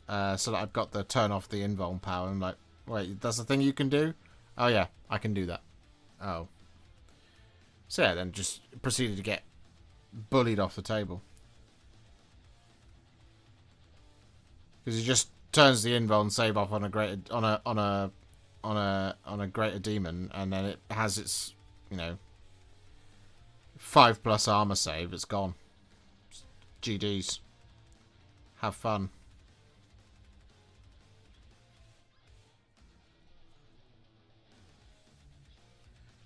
So that I've got the turn off the invuln power. I'm like, wait, that's the thing you can do? Oh yeah, I can do that. Oh. So yeah, then just proceeded to get bullied off the table. Because he just turns the invuln save off on a greater greater demon, and then it has its, 5+ armor save. It's gone. GDs. Have fun.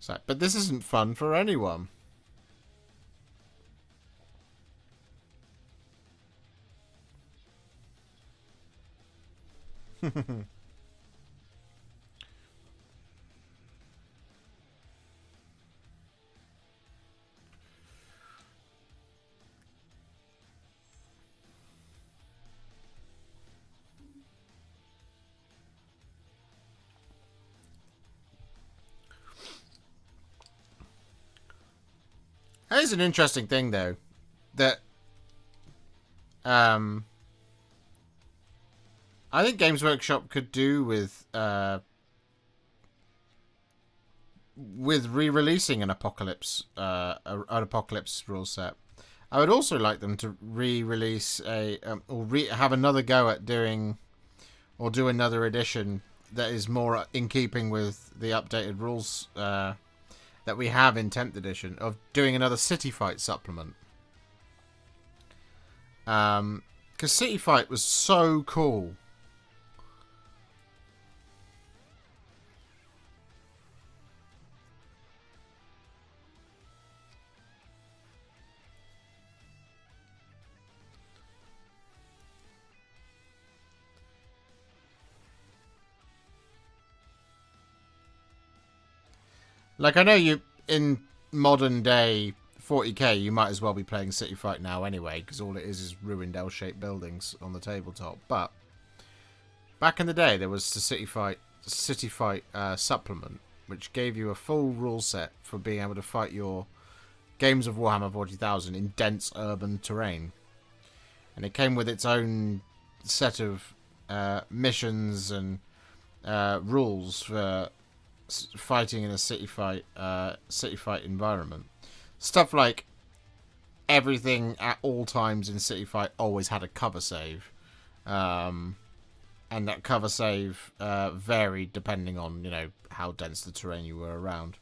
So, but this isn't fun for anyone. That is an interesting thing, though, that I think Games Workshop could do with re-releasing an Apocalypse rule set. I would also like them to re-release have another go at doing, or do another edition that is more in keeping with the updated rules that we have in 10th edition, of doing another City Fight supplement. Because City Fight was so cool. Like, I know you, in modern day 40k, you might as well be playing City Fight now anyway, because all it is ruined L-shaped buildings on the tabletop. But back in the day, there was the City Fight supplement, which gave you a full rule set for being able to fight your games of Warhammer 40,000 in dense urban terrain. And it came with its own set of missions and rules for fighting in a city fight environment. Stuff like everything at all times in City Fight always had a cover save, and that cover save varied depending on, you know, how dense the terrain you were around.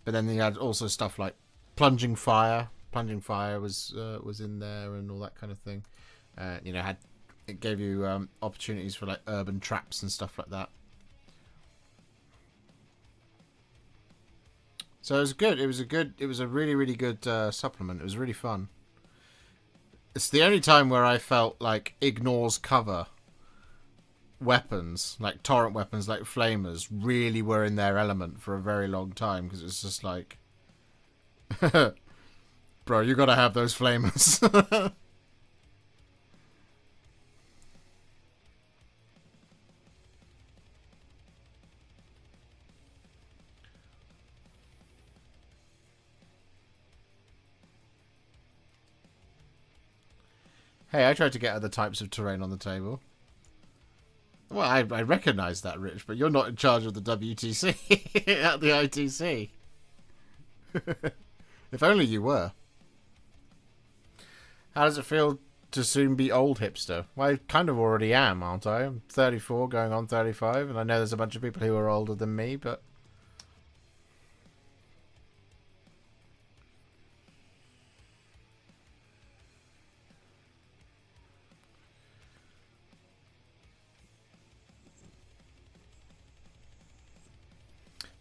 But then you had also stuff like plunging fire. Plunging fire was in there and all that kind of thing. You know, it gave you opportunities for like urban traps and stuff like that. So it was good. It was a really, really good supplement. It was really fun. It's the only time where I felt like ignores cover weapons, like torrent weapons, like flamers, really were in their element for a very long time, because it's just like, bro, you gotta have those flamers. Hey, I tried to get other types of terrain on the table. Well, I recognise that, Rich, but you're not in charge of the WTC at the ITC. If only you were. How does it feel to soon be old hipster? Well, I kind of already am, aren't I? I'm 34, going on 35, and I know there's a bunch of people who are older than me, but...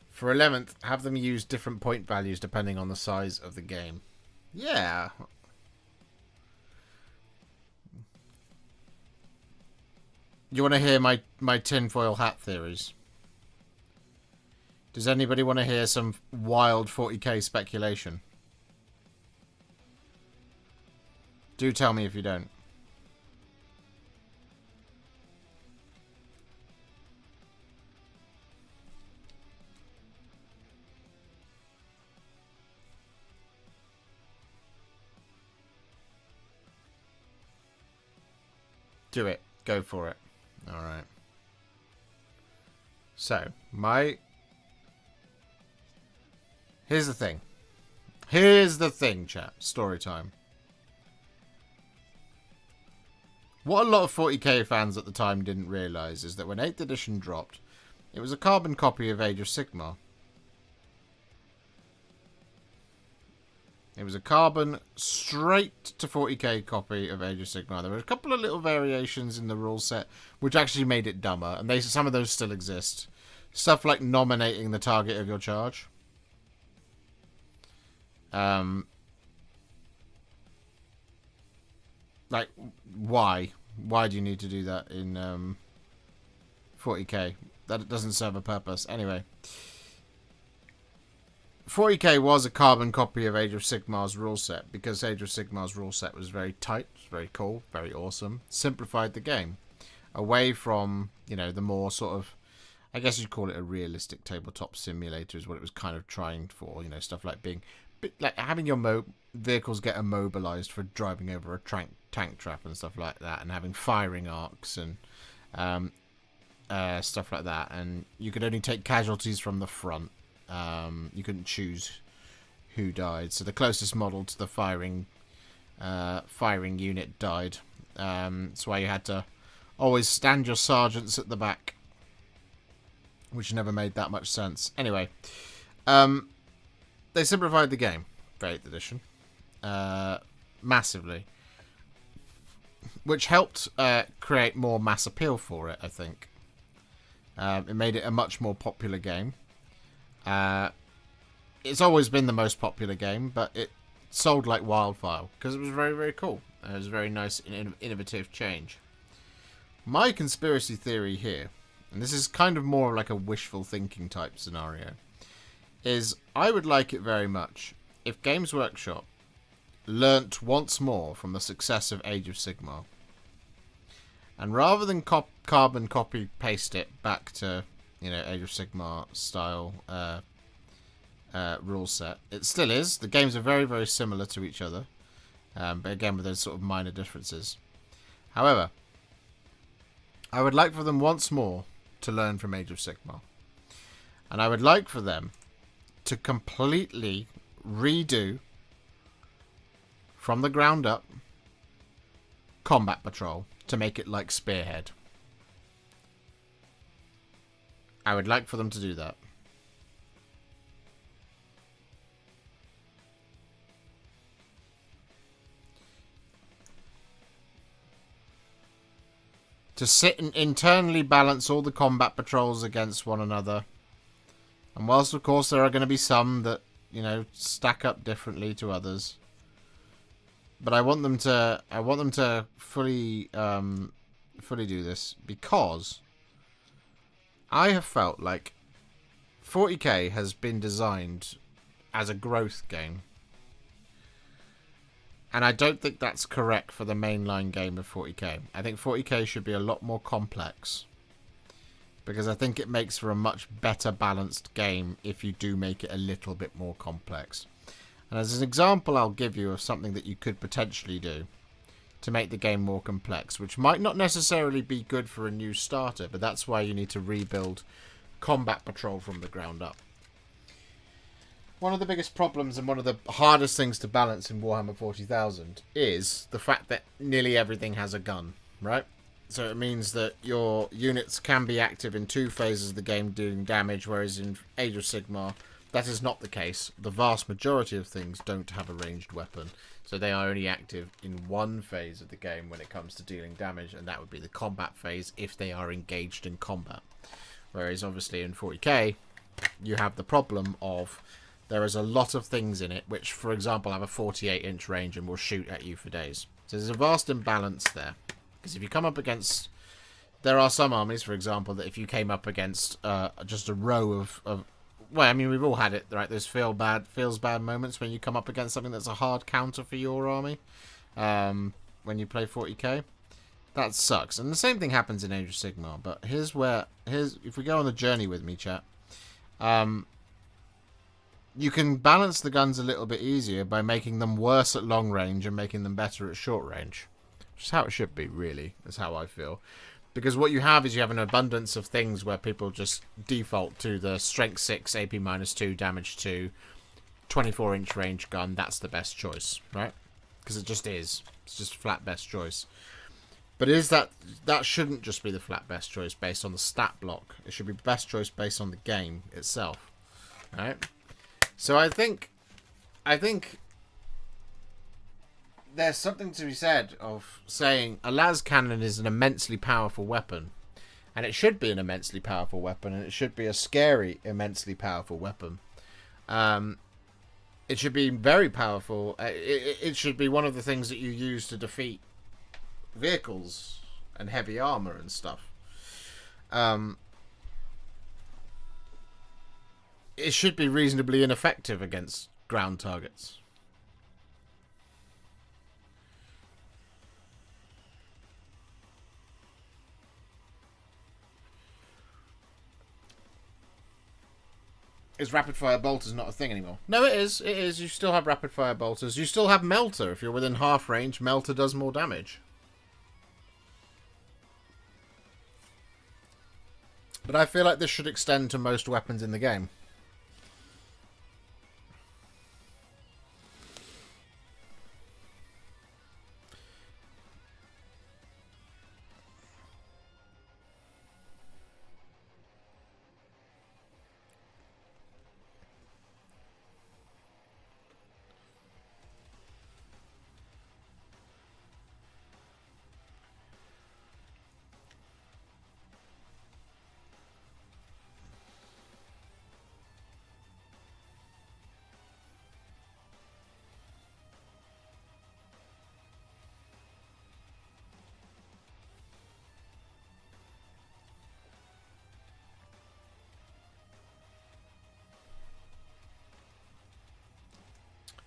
For 11th, have them use different point values depending on the size of the game. Yeah. You want to hear my tinfoil hat theories? Does anybody want to hear some wild 40k speculation? Do tell me if you don't. Do it. Go for it. Alright. So, here's the thing. Here's the thing, chat. Story time. What a lot of 40k fans at the time didn't realise is that when 8th edition dropped, it was a carbon copy of Age of Sigmar. It was a carbon straight to 40k copy of Age of Sigmar. There were a couple of little variations in the rule set which actually made it dumber, and some of those still exist. Stuff like nominating the target of your charge. Like, why? Why do you need to do that in 40k? That doesn't serve a purpose. Anyway, 40k was a carbon copy of Age of Sigmar's rule set because Age of Sigmar's rule set was very tight, very cool, very awesome. Simplified the game away from, you know, the more sort of, I guess you'd call it a realistic tabletop simulator is what it was kind of trying for. You know, stuff like being, like having your vehicles get immobilized for driving over a tank trap and stuff like that, and having firing arcs and stuff like that. And you could only take casualties from the front. You couldn't choose who died, so the closest model to the firing unit died. That's why you had to always stand your sergeants at the back, which never made that much sense. Anyway, they simplified the game for 8th edition massively, which helped create more mass appeal for it, I think. It made it a much more popular game. It's always been the most popular game, but it sold like wildfire because it was very, very cool. It was a very nice and innovative change. My conspiracy theory here, and this is kind of more like a wishful thinking type scenario, is I would like it very much if Games Workshop learnt once more from the success of Age of Sigmar, and rather than carbon copy paste it back to, you know, Age of Sigmar style rule set. It still is. The games are very, very similar to each other, but again with those sort of minor differences. However, I would like for them once more to learn from Age of Sigmar, and I would like for them to completely redo from the ground up Combat Patrol to make it like Spearhead. I would like for them to do that. To sit and internally balance all the combat patrols against one another. And whilst of course there are going to be some that, you know, stack up differently to others, but I want them to fully do this, because I have felt like 40k has been designed as a growth game. And I don't think that's correct for the mainline game of 40k. I think 40k should be a lot more complex, because I think it makes for a much better balanced game if you do make it a little bit more complex. And as an example I'll give you of something that you could potentially do to make the game more complex, which might not necessarily be good for a new starter, but that's why you need to rebuild Combat Patrol from the ground up. One of the biggest problems and one of the hardest things to balance in Warhammer 40,000 is the fact that nearly everything has a gun, right? So it means that your units can be active in 2 phases of the game doing damage, whereas in Age of Sigmar, that is not the case. The vast majority of things don't have a ranged weapon, so they are only active in 1 phase of the game when it comes to dealing damage, and that would be the combat phase if they are engaged in combat. Whereas obviously in 40k, you have the problem of there is a lot of things in it which, for example, have a 48-inch range and will shoot at you for days. So there's a vast imbalance there. Because if you come up against... There are some armies, for example, that if you came up against just a row of... Well, I mean, we've all had it, right? Those feels bad moments when you come up against something that's a hard counter for your army. When you play 40k. That sucks. And the same thing happens in Age of Sigmar. But here's if we go on the journey with me, chat. You can balance the guns a little bit easier by making them worse at long range and making them better at short range. Which is how it should be, really. That's how I feel. Because what you have is you have an abundance of things where people just default to the strength 6, AP -2, damage 2, 24-inch range gun. That's the best choice, right? Because it just is. It's just flat best choice. But that shouldn't just be the flat best choice based on the stat block. It should be best choice based on the game itself, right? So I think there's something to be said of saying a las cannon is an immensely powerful weapon, and it should be an immensely powerful weapon, and it should be a scary, immensely powerful weapon. It should be very powerful. It should be one of the things that you use to defeat vehicles and heavy armor and stuff. It should be reasonably ineffective against ground targets. Is rapid fire bolters not a thing anymore? No, it is. It is. You still have rapid fire bolters. You still have melter. If you're within half range, melter does more damage. But I feel like this should extend to most weapons in the game.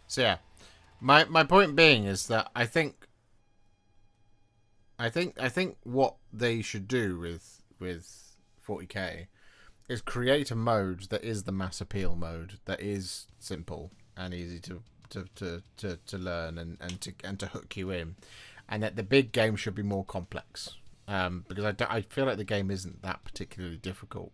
So yeah, my point being is that I think what they should do with 40k is create a mode that is the mass appeal mode, that is simple and easy to learn and to hook you in, and that the big game should be more complex. Because I feel like the game isn't that particularly difficult.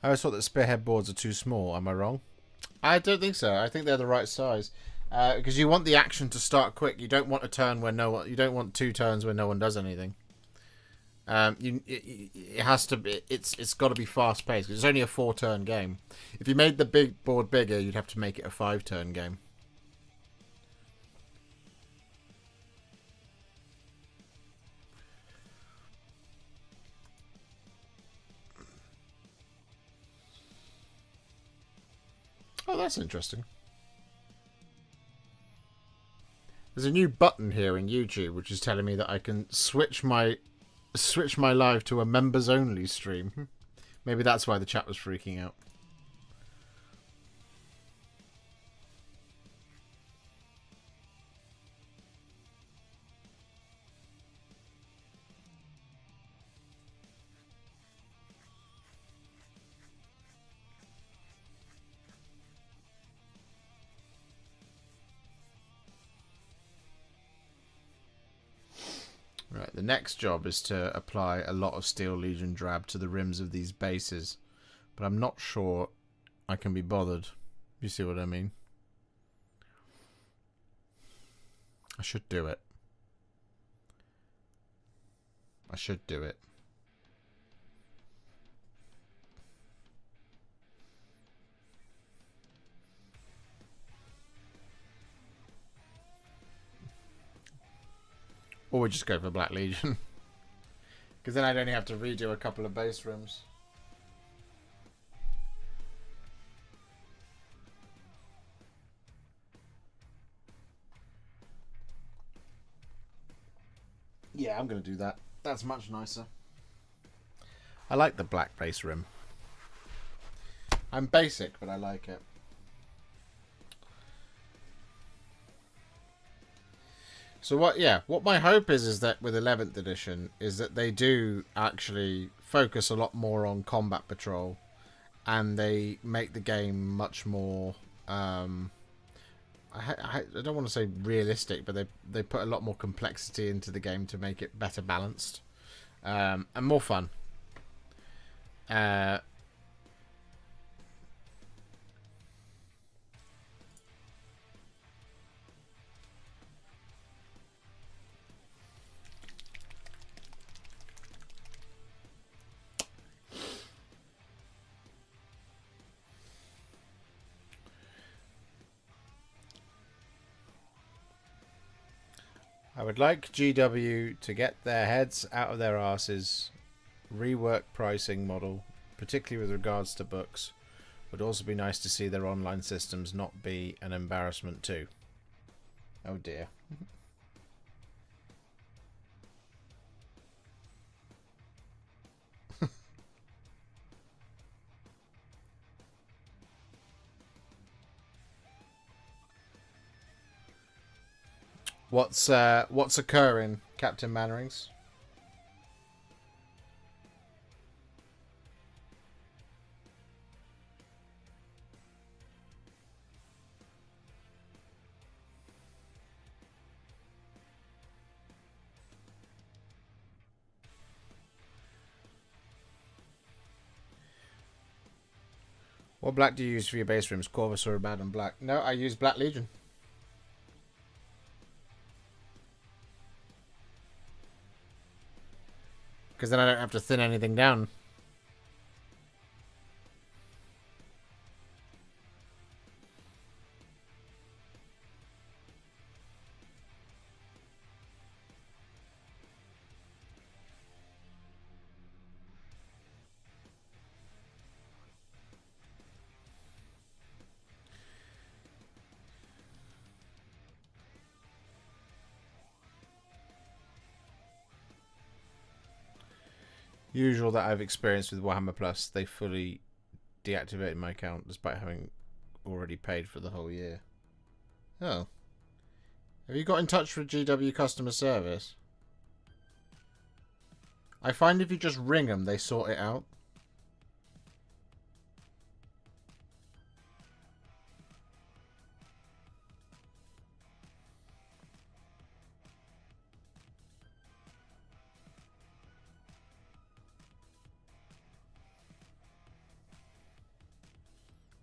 I always thought that spearhead boards are too small. Am I wrong? I don't think so. I think they're the right size. Because you want the action to start quick. You don't want a turn where no one. You don't want 2 turns where no one does anything. It has to be. It's got to be fast paced. It's only a 4-turn game. If you made the big board bigger, you'd have to make it a 5-turn game. Oh, that's interesting. There's a new button here in YouTube which is telling me that I can switch my live to a members only stream. Maybe that's why the chat was freaking out. Right, the next job is to apply a lot of Steel Legion drab to the rims of these bases. But I'm not sure I can be bothered. You see what I mean? I should do it. I should do it. Or we just go for Black Legion. Because then I'd only have to redo a couple of base rims. Yeah, I'm going to do that. That's much nicer. I like the black base rim. I'm basic, but I like it. So what my hope is that with 11th edition is that they do actually focus a lot more on combat patrol, and they make the game much more I don't want to say realistic, but they put a lot more complexity into the game to make it better balanced and more fun. I would like GW to get their heads out of their asses, rework pricing model, particularly with regards to books. Would also be nice to see their online systems not be an embarrassment too. Oh dear. What's occurring, Captain Mannerings? What black do you use for your base rooms? Corvus or Abaddon black? No, I use Black Legion. Because then I don't have to thin anything down. Usual that I've experienced with Warhammer Plus, they fully deactivated my account despite having already paid for the whole year. Oh. Have you got in touch with GW customer service? I find if you just ring them, they sort it out.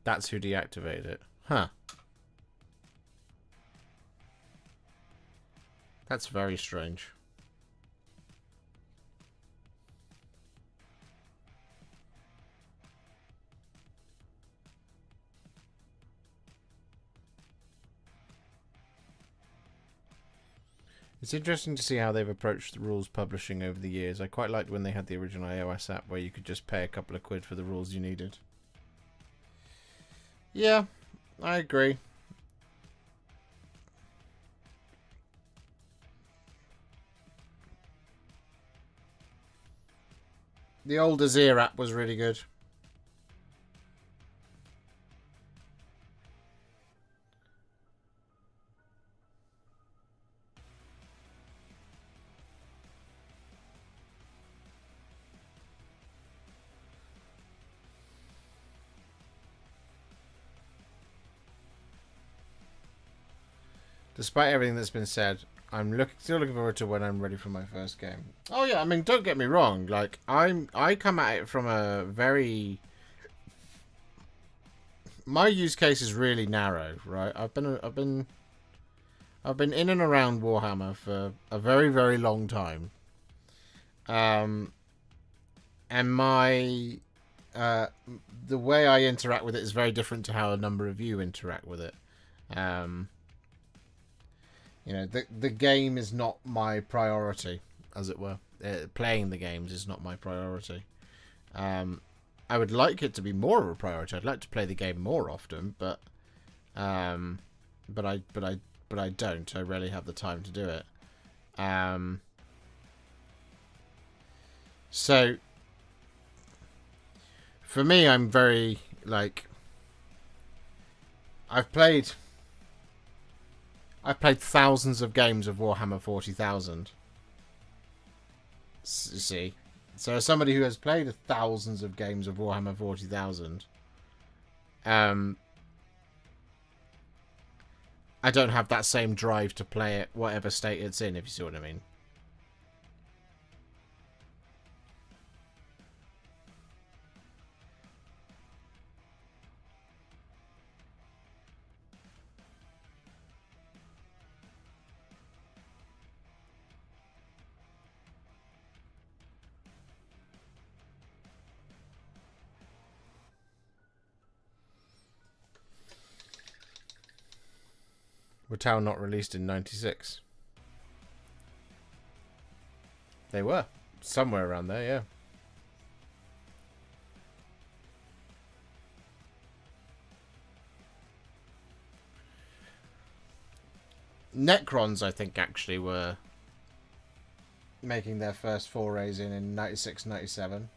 That's who deactivated it. Huh. That's very strange. It's interesting to see how they've approached the rules publishing over the years. I quite liked when they had the original iOS app where you could just pay a couple of quid for the rules you needed. Yeah, I agree. The old Azir app was really good. Despite everything that's been said, I'm still looking forward to when I'm ready for my first game. Oh yeah, I mean, don't get me wrong. Like I come at it from a very. My use case is really narrow, right? I've been in and around Warhammer for a very, very long time. And my the way I interact with it is very different to how a number of you interact with it. You know, the game is not my priority, as it were. Playing the games is not my priority. I would like it to be more of a priority. I'd like to play the game more often, but I don't. I rarely have the time to do it. So for me, I'm very like I've played thousands of games of Warhammer 40,000. See? So as somebody who has played thousands of games of Warhammer 40,000, I don't have that same drive to play it, whatever state it's in, if you see what I mean. Were Tau not released in '96? They were. Somewhere around there, yeah. Necrons, I think, actually were making their first forays in 96, 97.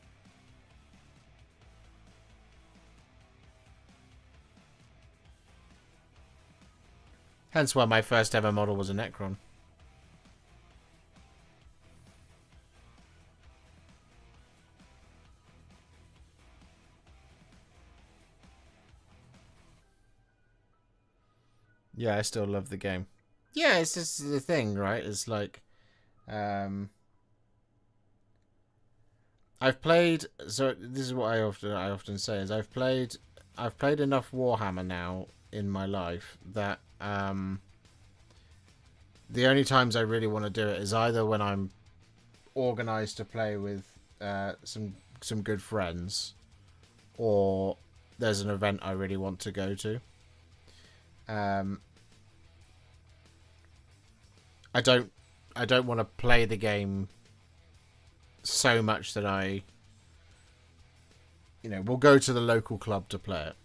Hence why my first ever model was a Necron. Yeah, I still love the game. Yeah, it's just the thing, right? It's like, I've played. So this is what I often say is I've played enough Warhammer now in my life that the only times I really want to do it is either when I'm organized to play with some good friends, or there's an event I really want to go to. I don't want to play the game so much that I, will go to the local club to play it.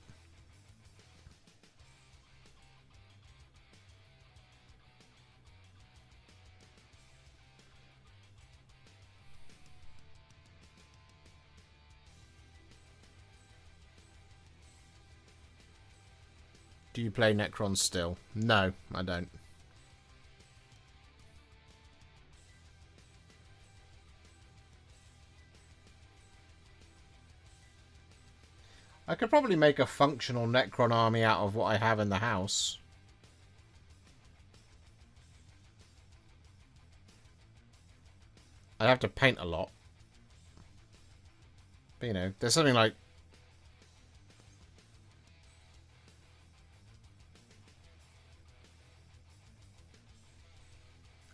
Do you play Necrons still? No, I don't. I could probably make a functional Necron army out of what I have in the house. I'd have to paint a lot. But, there's something like...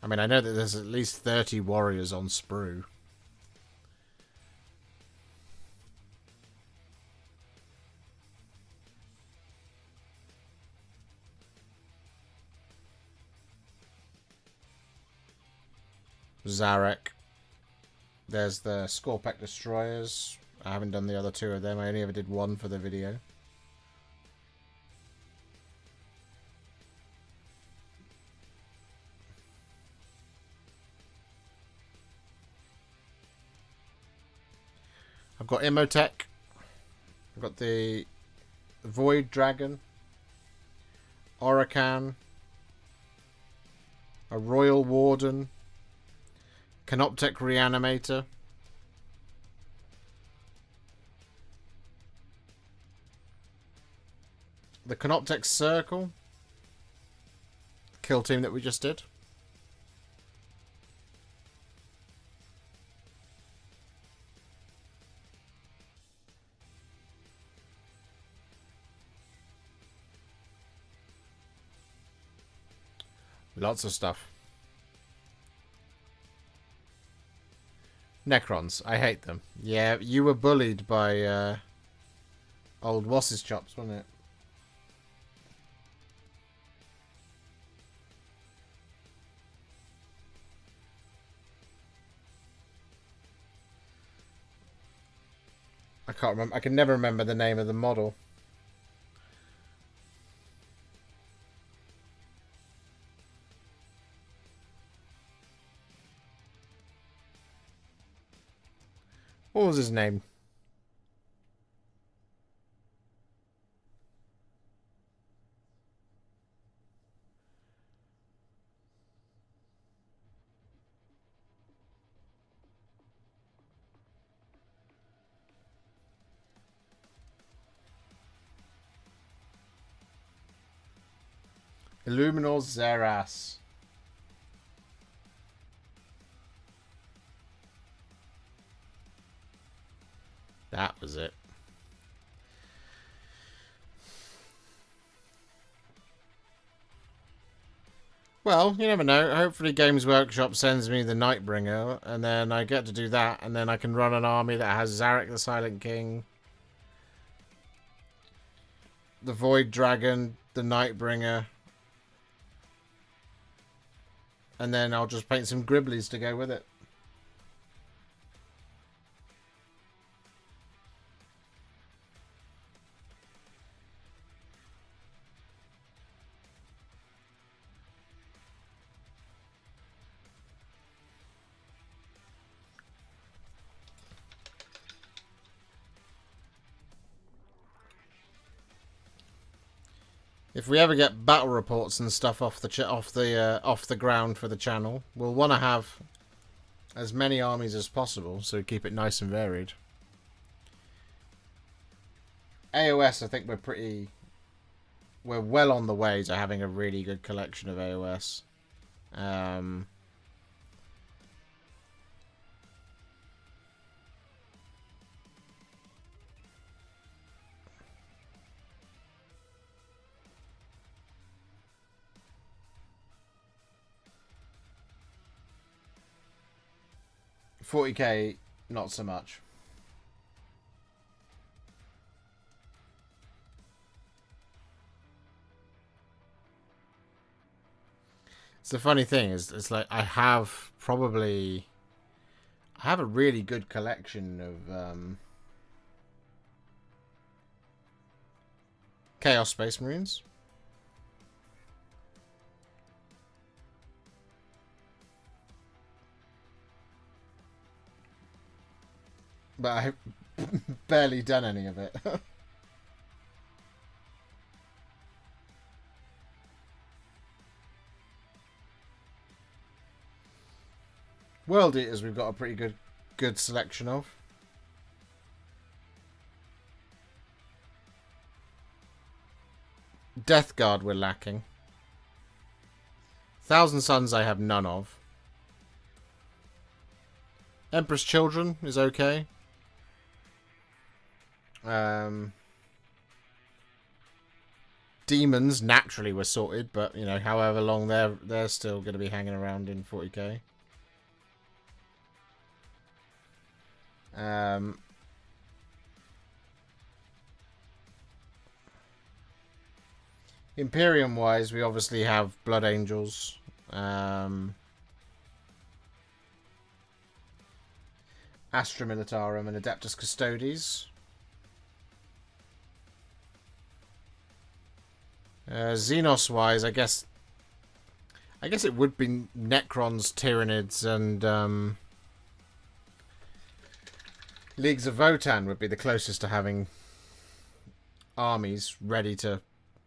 I mean, I know that there's at least 30 warriors on sprue. Zarek. There's the Skorpek Destroyers. I haven't done the other two of them. I only ever did one for the video. I've got Imhotep. I've got the Void Dragon. Oracan. A Royal Warden. Canoptech Reanimator. The Canoptech Circle. Kill team that we just did. Lots of stuff. Necrons. I hate them. Yeah, you were bullied by old Wass's chops, wasn't it? I can't remember. I can never remember the name of the model. What was his name? Illuminor Zeras. That was it. Well, you never know. Hopefully Games Workshop sends me the Nightbringer, and then I get to do that, and then I can run an army that has Zarek the Silent King, the Void Dragon, the Nightbringer, and then I'll just paint some Gribblies to go with it. If we ever get battle reports and stuff off the ground for the channel, we'll want to have as many armies as possible, so keep it nice and varied. AOS, I think we're well on the way to having a really good collection of AOS. 40k, not so much. It's the funny thing is, it's like I have a really good collection of Chaos Space Marines. But I've barely done any of it. World Eaters we've got a pretty good selection of. Death Guard we're lacking. Thousand Suns I have none of. Emperor's Children is okay. Demons naturally were sorted, but you know, however long they're still going to be hanging around in 40k. Imperium wise, we obviously have Blood Angels. Astra Militarum and Adeptus Custodes. Xenos wise, I guess it would be Necrons, Tyranids, and Leagues of Votan would be the closest to having armies ready to,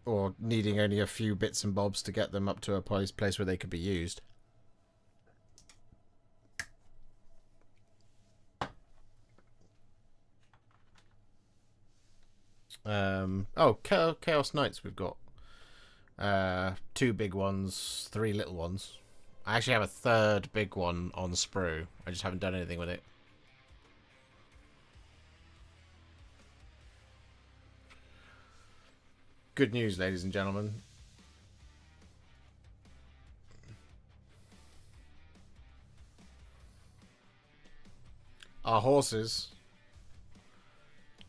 or needing only a few bits and bobs to get them up to a place where they could be used. Chaos Knights we've got. 2 big ones, 3 little ones. I actually have a 3rd big one on sprue. I just haven't done anything with it. Good news, ladies and gentlemen. Our horses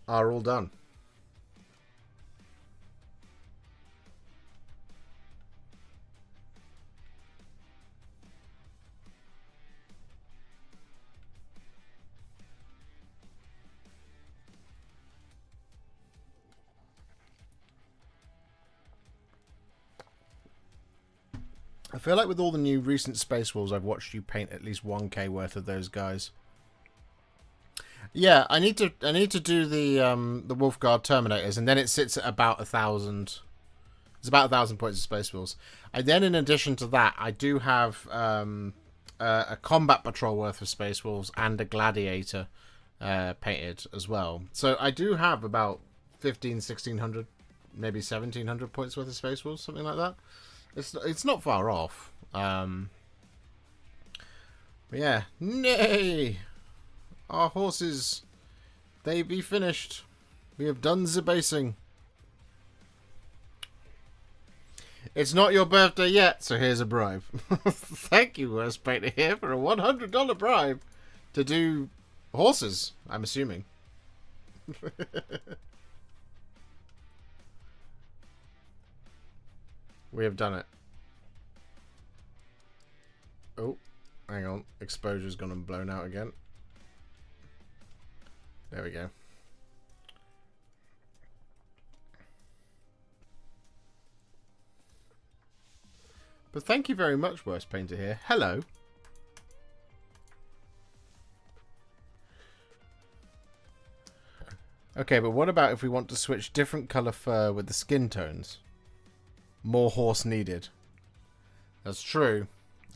are all done. I feel like with all the new recent Space Wolves, I've watched you paint at least 1k worth of those guys. Yeah, I need to do the Wolfguard Terminators, and then it sits at about 1,000. It's about 1,000 points of Space Wolves. And then in addition to that, I do have a Combat Patrol worth of Space Wolves and a Gladiator painted as well. So I do have about 1,500, 1,600, maybe 1,700 points worth of Space Wolves, something like that. It's not far off. But yeah, nay, our horses, they be finished. We have done the basing. It's not your birthday yet, so here's a bribe. Thank you, Worst Painter here, for a $100 bribe to do horses, I'm assuming. We have done it. Oh, hang on. Exposure's gone and blown out again. There we go. But thank you very much, Worst Painter here. Hello. Okay, but what about if we want to switch different colour fur with the skin tones? More horse needed. That's true.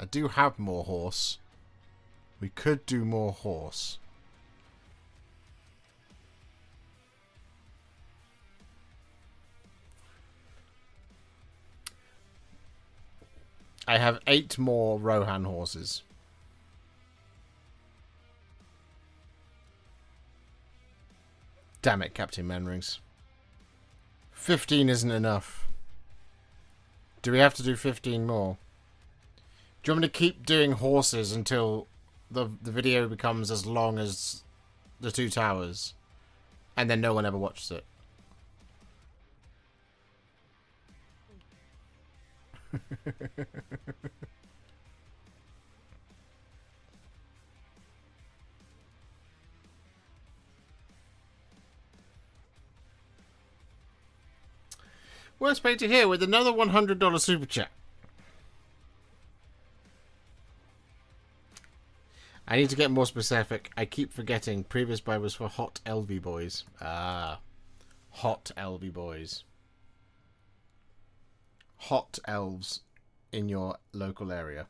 I do have more horse. We could do more horse. I have 8 more Rohan horses. Damn it, Captain Manrings. 15 isn't enough. Do we have to do 15 more? Do you want me to keep doing horses until the video becomes as long as the 2 towers? And then no one ever watches it? Worst painter here with another $100 super chat. I need to get more specific. I keep forgetting. Previous buy was for hot LV boys. Ah. Hot LV boys. Hot elves in your local area.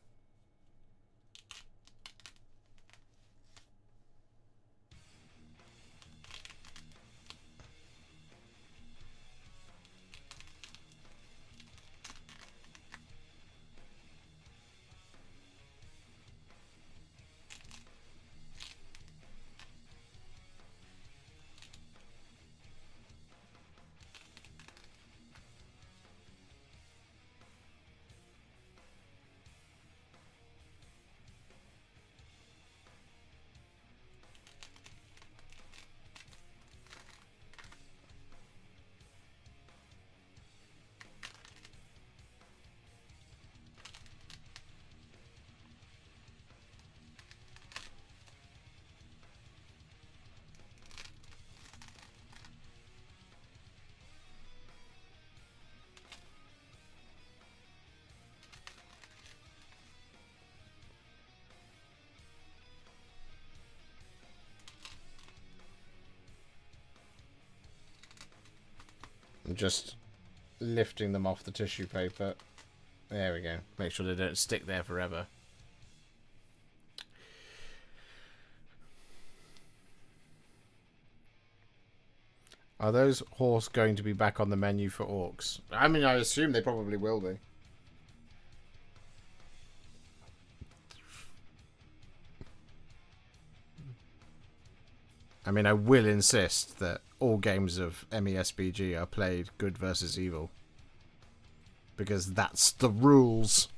I'm just lifting them off the tissue paper. There we go. Make sure they don't stick there forever. Are those horse going to be back on the menu for orcs? I mean, I assume they probably will be. I mean, I will insist that all games of MESBG are played good versus evil. Because that's the rules.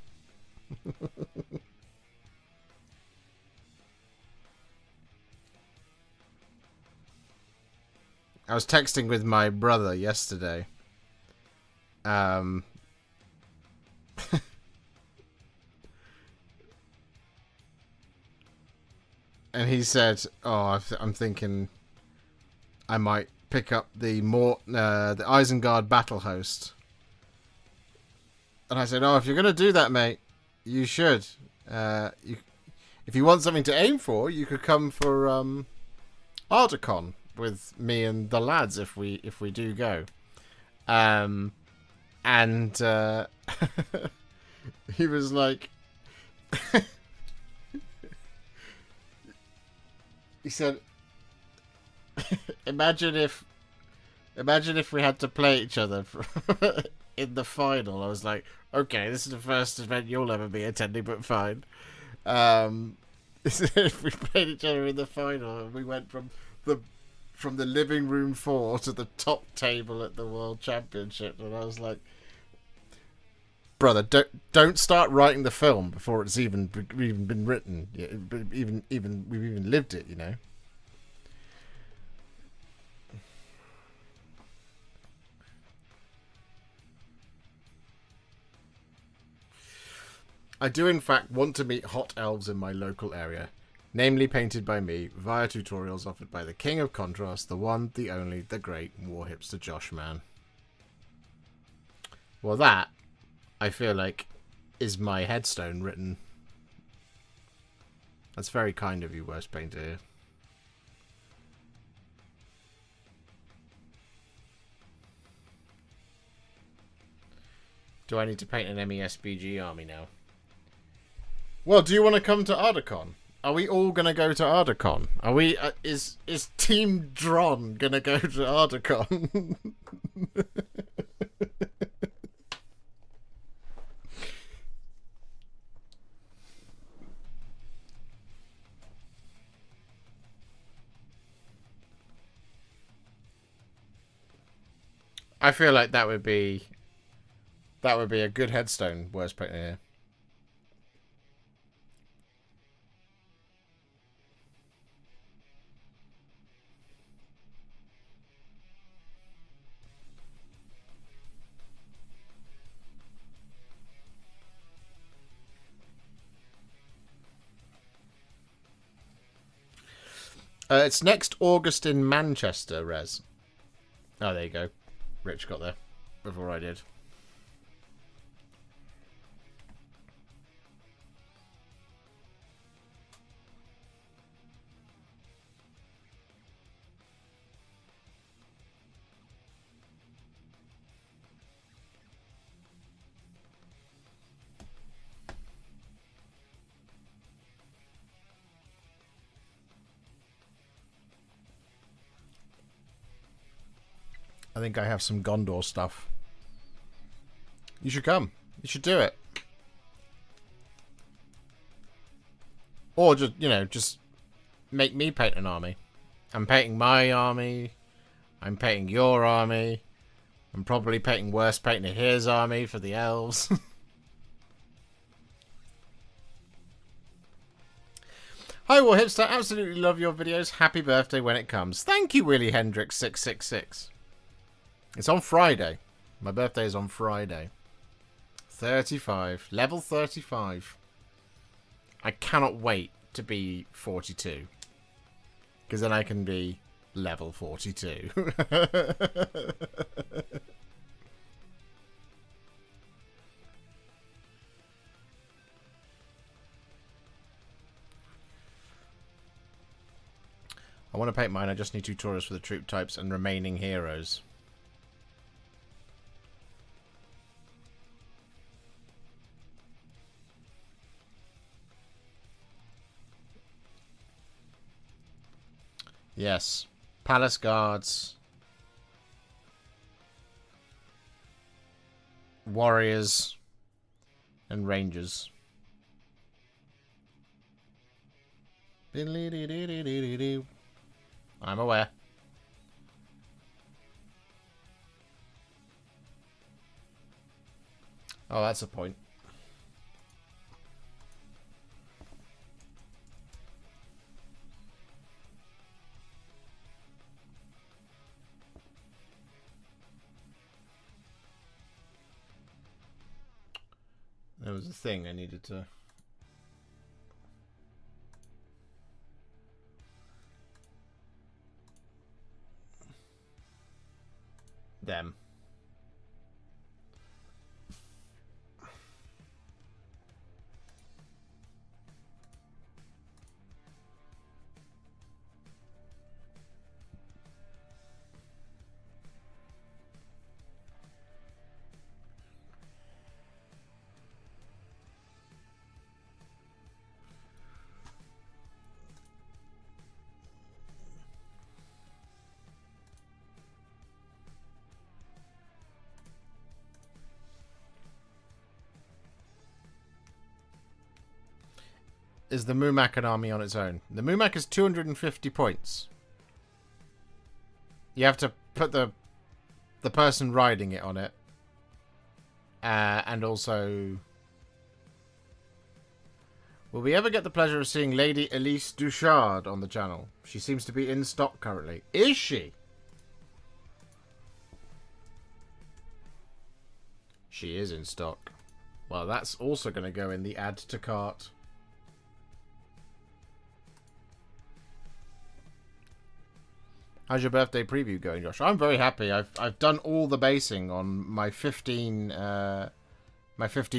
I was texting with my brother yesterday. And he said, "Oh, I'm thinking I might pick up the Isengard Battle Host." And I said, "Oh, if you're gonna do that, mate, you should. If you want something to aim for, you could come for Ardacon with me and the lads if we do go." And he was like, he said, imagine if we had to play each other in the final. I was like, okay, this is the first event you'll ever be attending, but fine. If we played each other in the final and we went from the living room floor to the top table at the World Championship, and I was like, brother, don't start writing the film before it's even been written. Even we've even lived it, you know. I do in fact want to meet hot elves in my local area, namely painted by me via tutorials offered by the King of Contrast, the one, the only, the great Warhipster Josh Man. Well, that, I feel like, is my headstone written. That's very kind of you, Worst Painter. Do I need to paint an MESBG army now? Well, do you want to come to Ardacon? Are we all gonna go to Ardacon? Are we? Is Team Dron gonna go to Ardacon? I feel like that would be a good headstone. Worst painter here. It's next August in Manchester, Rez. Oh, there you go. Rich got there before I did. I think I have some Gondor stuff. You should come. You should do it. Or just, you know, just make me paint an army. I'm painting my army. I'm painting your army. I'm probably painting worst painting his army for the elves. Hi Warhipster, absolutely love your videos. Happy birthday when it comes. Thank you, Willie Hendricks 666. It's on Friday. My birthday is on Friday. 35. Level 35. I cannot wait to be 42. Because then I can be level 42. I want to paint mine. I just need tutorials for the troop types and remaining heroes. Yes. Palace guards. Warriors. And rangers. I'm aware. Oh, that's a point. There was a thing I needed to... Them. Is the Mumak an army on its own? The Mumak is 250 points. You have to put the person riding it on it. And also... Will we ever get the pleasure of seeing Lady Elise Duchard on the channel? She seems to be in stock currently. Is she? She is in stock. Well, that's also going to go in the add to cart. How's your birthday preview going, Josh? I'm very happy. I've done all the basing on my 15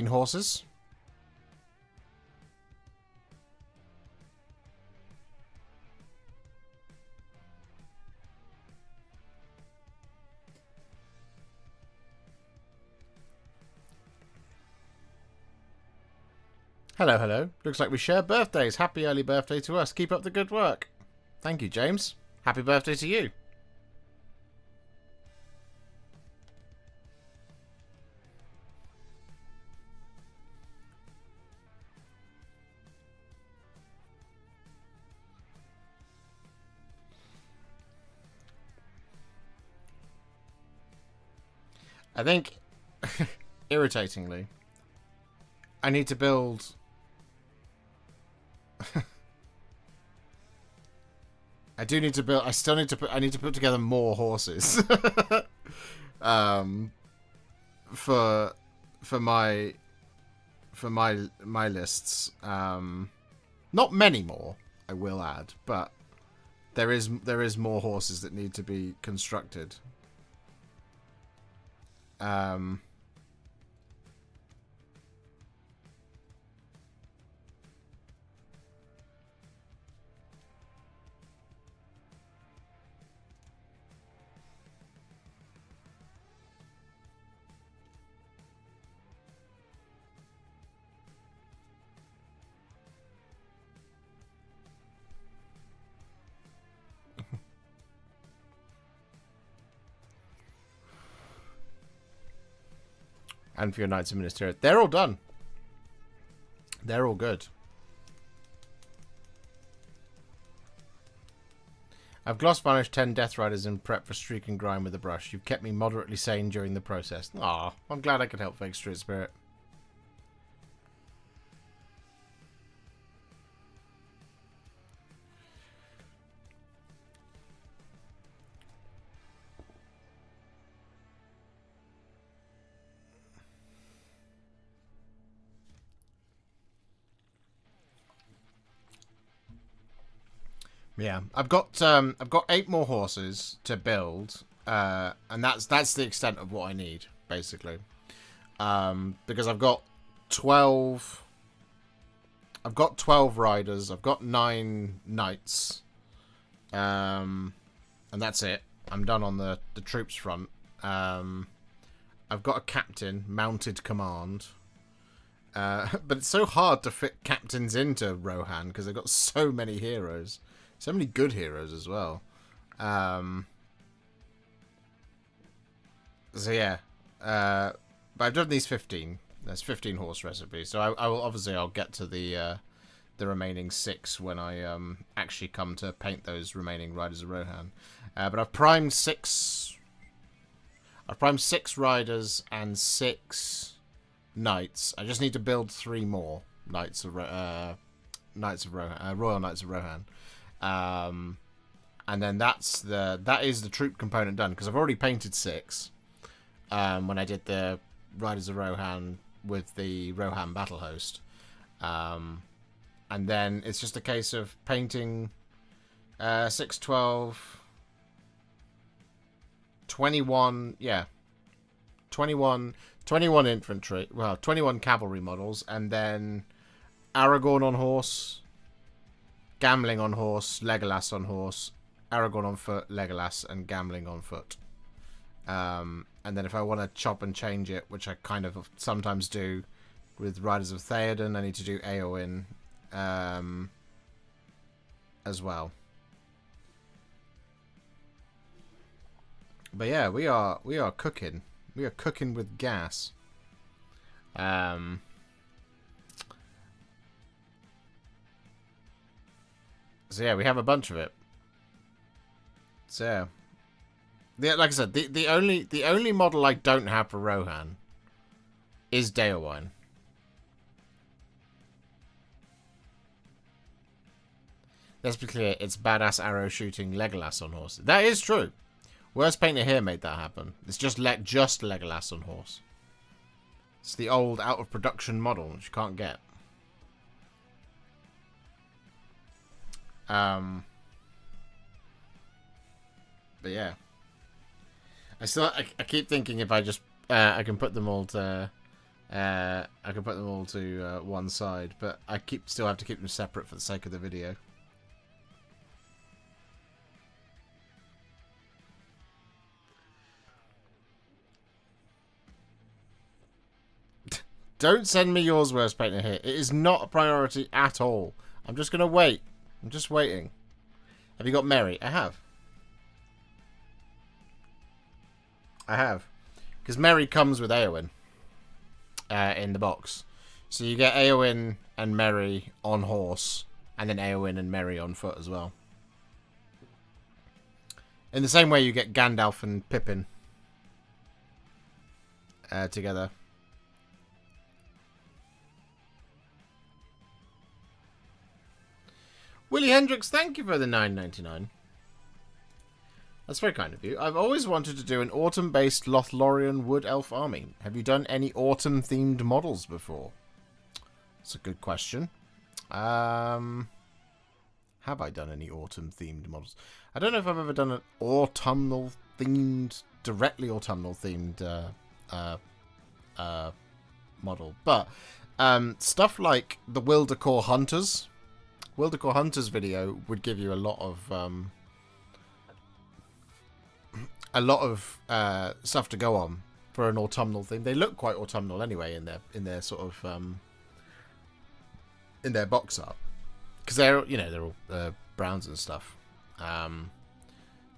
horses. Hello, hello. Looks like we share birthdays. Happy early birthday to us. Keep up the good work. Thank you, James. Happy birthday to you. I think, irritatingly, I need to build... I still need to I need to put together more horses. For my lists. Not many more, I will add, but there is more horses that need to be constructed. And for your Knights of Ministerial. They're all done. They're all good. I've gloss banished 10 Death Riders in prep for Streak and Grind with the brush. You've kept me moderately sane during the process. Aw, I'm glad I could help Fake Street Spirit. Yeah, I've got 8 more horses to build, and that's the extent of what I need basically, because I've got 12 riders, I've got 9 knights, and that's it. I'm done on the troops front. I've got a captain, mounted command. But it's so hard to fit captains into Rohan because they've got so many heroes. So many good heroes as well. So yeah. But I've done these 15. There's 15 horse recipes. So I will obviously I'll get to the remaining 6 when I actually come to paint those remaining Riders of Rohan. But I've primed 6. I've primed 6 riders and 6 knights. I just need to build 3 more Royal Knights of Rohan. And then that is the troop component done, because I've already painted 6 when I did the Riders of Rohan with the Rohan battle host, and then it's just a case of painting 6, 12, 21, yeah, 21 infantry, well, 21 cavalry models, and then Aragorn on horse, Gamling on horse, Legolas on horse, Aragorn on foot, Legolas, and Gamling on foot. And then if I want to chop and change it, which I kind of sometimes do with Riders of Theoden, I need to do Eowyn as well. But yeah, we are cooking. We are cooking with gas. So yeah, we have a bunch of it. So yeah, like I said, the only model I don't have for Rohan is Deowine. Let's be clear, it's badass arrow shooting Legolas on horse. That is true. Worst painter here made that happen. It's just Legolas on horse. It's the old out of production model which you can't get. But yeah, I keep thinking if I just I can put them all to one side, but I still have to keep them separate for the sake of the video. Don't send me yours, worst painter here. It is not a priority at all. I'm just going to wait. I'm just waiting. Have you got Mary? I have. I have. Because Mary comes with Eowyn in the box. So you get Eowyn and Mary on horse. And then Eowyn and Mary on foot as well. In the same way you get Gandalf and Pippin together. Willie Hendricks, thank you for the $9.99. That's very kind of you. I've always wanted to do an autumn-based Lothlorien Wood Elf army. Have you done any autumn-themed models before? That's a good question. Have I done any autumn-themed models? I don't know if I've ever done an autumnal-themed, directly autumnal-themed model. But stuff like the Wildercore Hunters. Wildercore Hunters video would give you a lot of stuff to go on for an autumnal theme. They look quite autumnal anyway in their sort of in their box art, because they're all browns and stuff.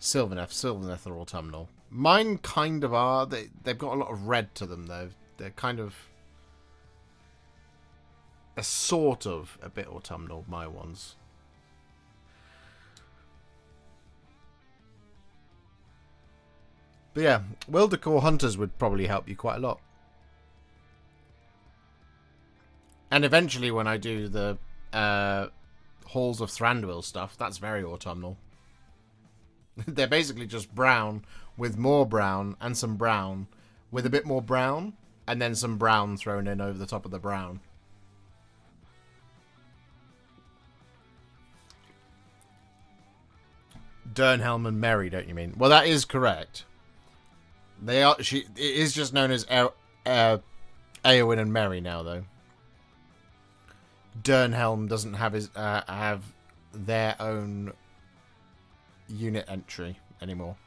Sylvaneth are autumnal. Mine kind of are. They've got a lot of red to them though. They're kind of a bit autumnal. My ones. But yeah, Wildercore Hunters would probably help you quite a lot. And eventually when I do the Halls of Thranduil stuff, that's very autumnal. They're basically just brown with more brown and some brown with a bit more brown and then some brown thrown in over the top of the brown. Dernhelm and Merry, don't you mean? Well, that is correct. They are. It is just known as Eowyn and Merry now, though. Dernhelm doesn't have their own unit entry anymore.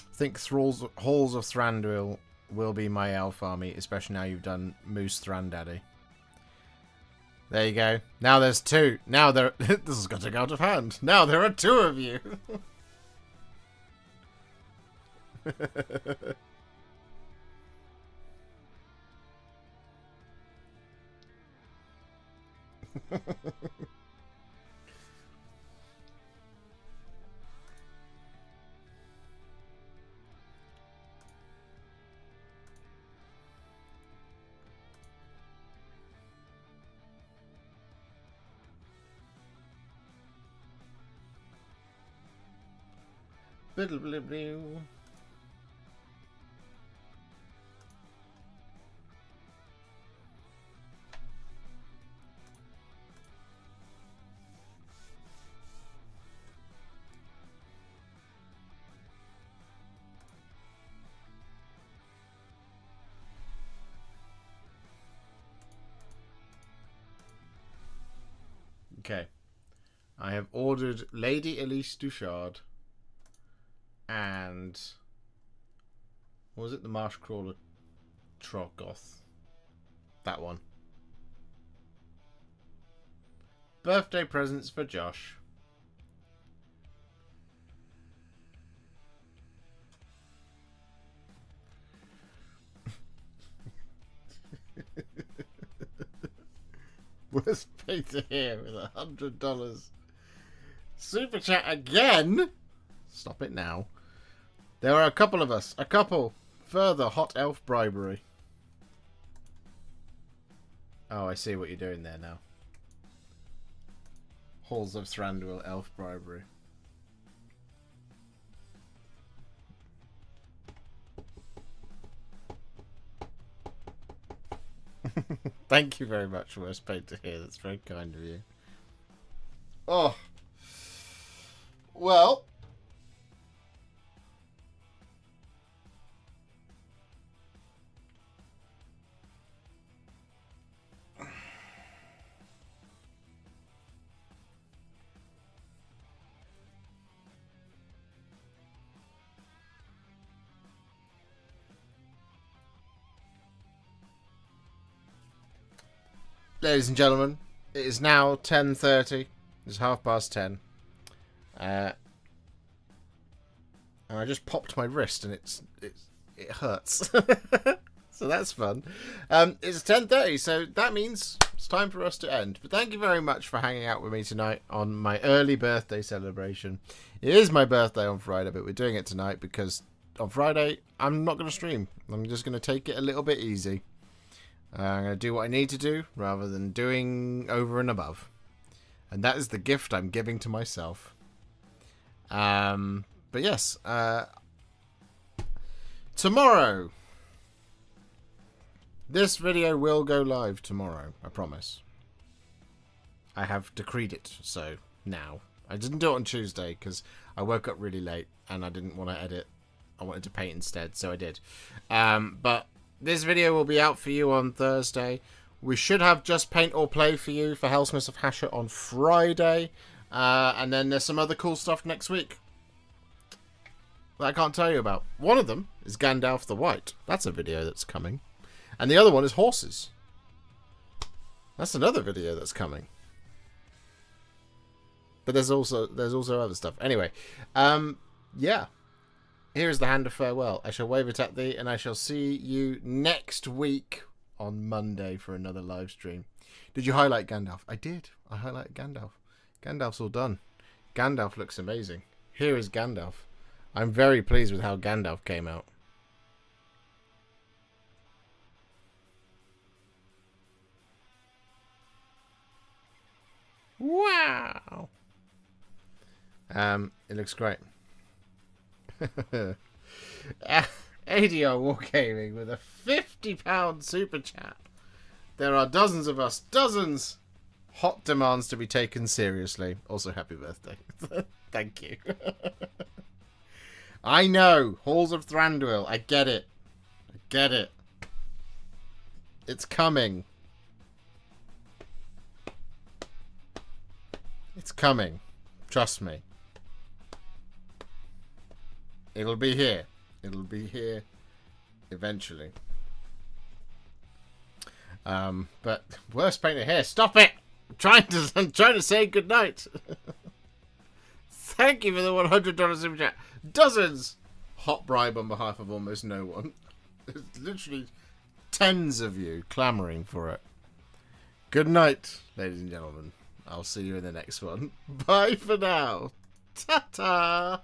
I think Halls of Thranduil will be my elf army, especially now you've done Moose Thranddaddy. There you go. Now there's two. Now there. This has got to go out of hand. Now there are two of you. Okay. I have ordered Lady Elise Duchard and what was it? The Marshcrawler Troggoth. That one. Birthday presents for Josh. Worst pay to hear with $100. Super chat again? Stop it now. There are a couple of us. A couple. Further hot elf bribery. Oh, I see what you're doing there now. Halls of Thranduil elf bribery. Thank you very much, worst paid to hear. That's very kind of you. Oh. Well. ladies and gentlemen, it is now 10:30. It's 10:30. And I just popped my wrist and it hurts. So that's fun. It's 10:30, so that means it's time for us to end. But thank you very much for hanging out with me tonight on my early birthday celebration. It is my birthday on Friday, but we're doing it tonight because on Friday I'm not going to stream. I'm just going to take it a little bit easy. I'm going to do what I need to do rather than doing over and above. And that is the gift I'm giving to myself. But yes, tomorrow. This video will go live tomorrow, I promise. I have decreed it, so now. I didn't do it on Tuesday because I woke up really late and I didn't want to edit. I wanted to paint instead, so I did. But this video will be out for you on Thursday. We should have Just Paint or Play for you for Hellsmiths of Hasher on Friday. And then there's some other cool stuff next week that I can't tell you about. One of them is Gandalf the White. That's a video that's coming. And the other one is horses. That's another video that's coming. But there's also other stuff. Anyway, yeah. Here is the hand of farewell. I shall wave it at thee, and I shall see you next week on Monday for another live stream. Did you highlight Gandalf? I did. I highlighted Gandalf. Gandalf's all done. Gandalf looks amazing. Here is Gandalf. I'm very pleased with how Gandalf came out. Wow. It looks great. ADR Wargaming with a £50 super chat. There are dozens of us, dozens. Hot demands to be taken seriously. Also, happy birthday. Thank you. I know. Halls of Thranduil. I get it. I get it. It's coming. It's coming. Trust me. It'll be here. It'll be here eventually. But worst painter here. Stop it! I'm trying to say goodnight. Thank you for the $100 super chat. Dozens! Hot bribe on behalf of almost no one. There's literally tens of you clamoring for it. Good night, ladies and gentlemen. I'll see you in the next one. Bye for now. Ta-ta!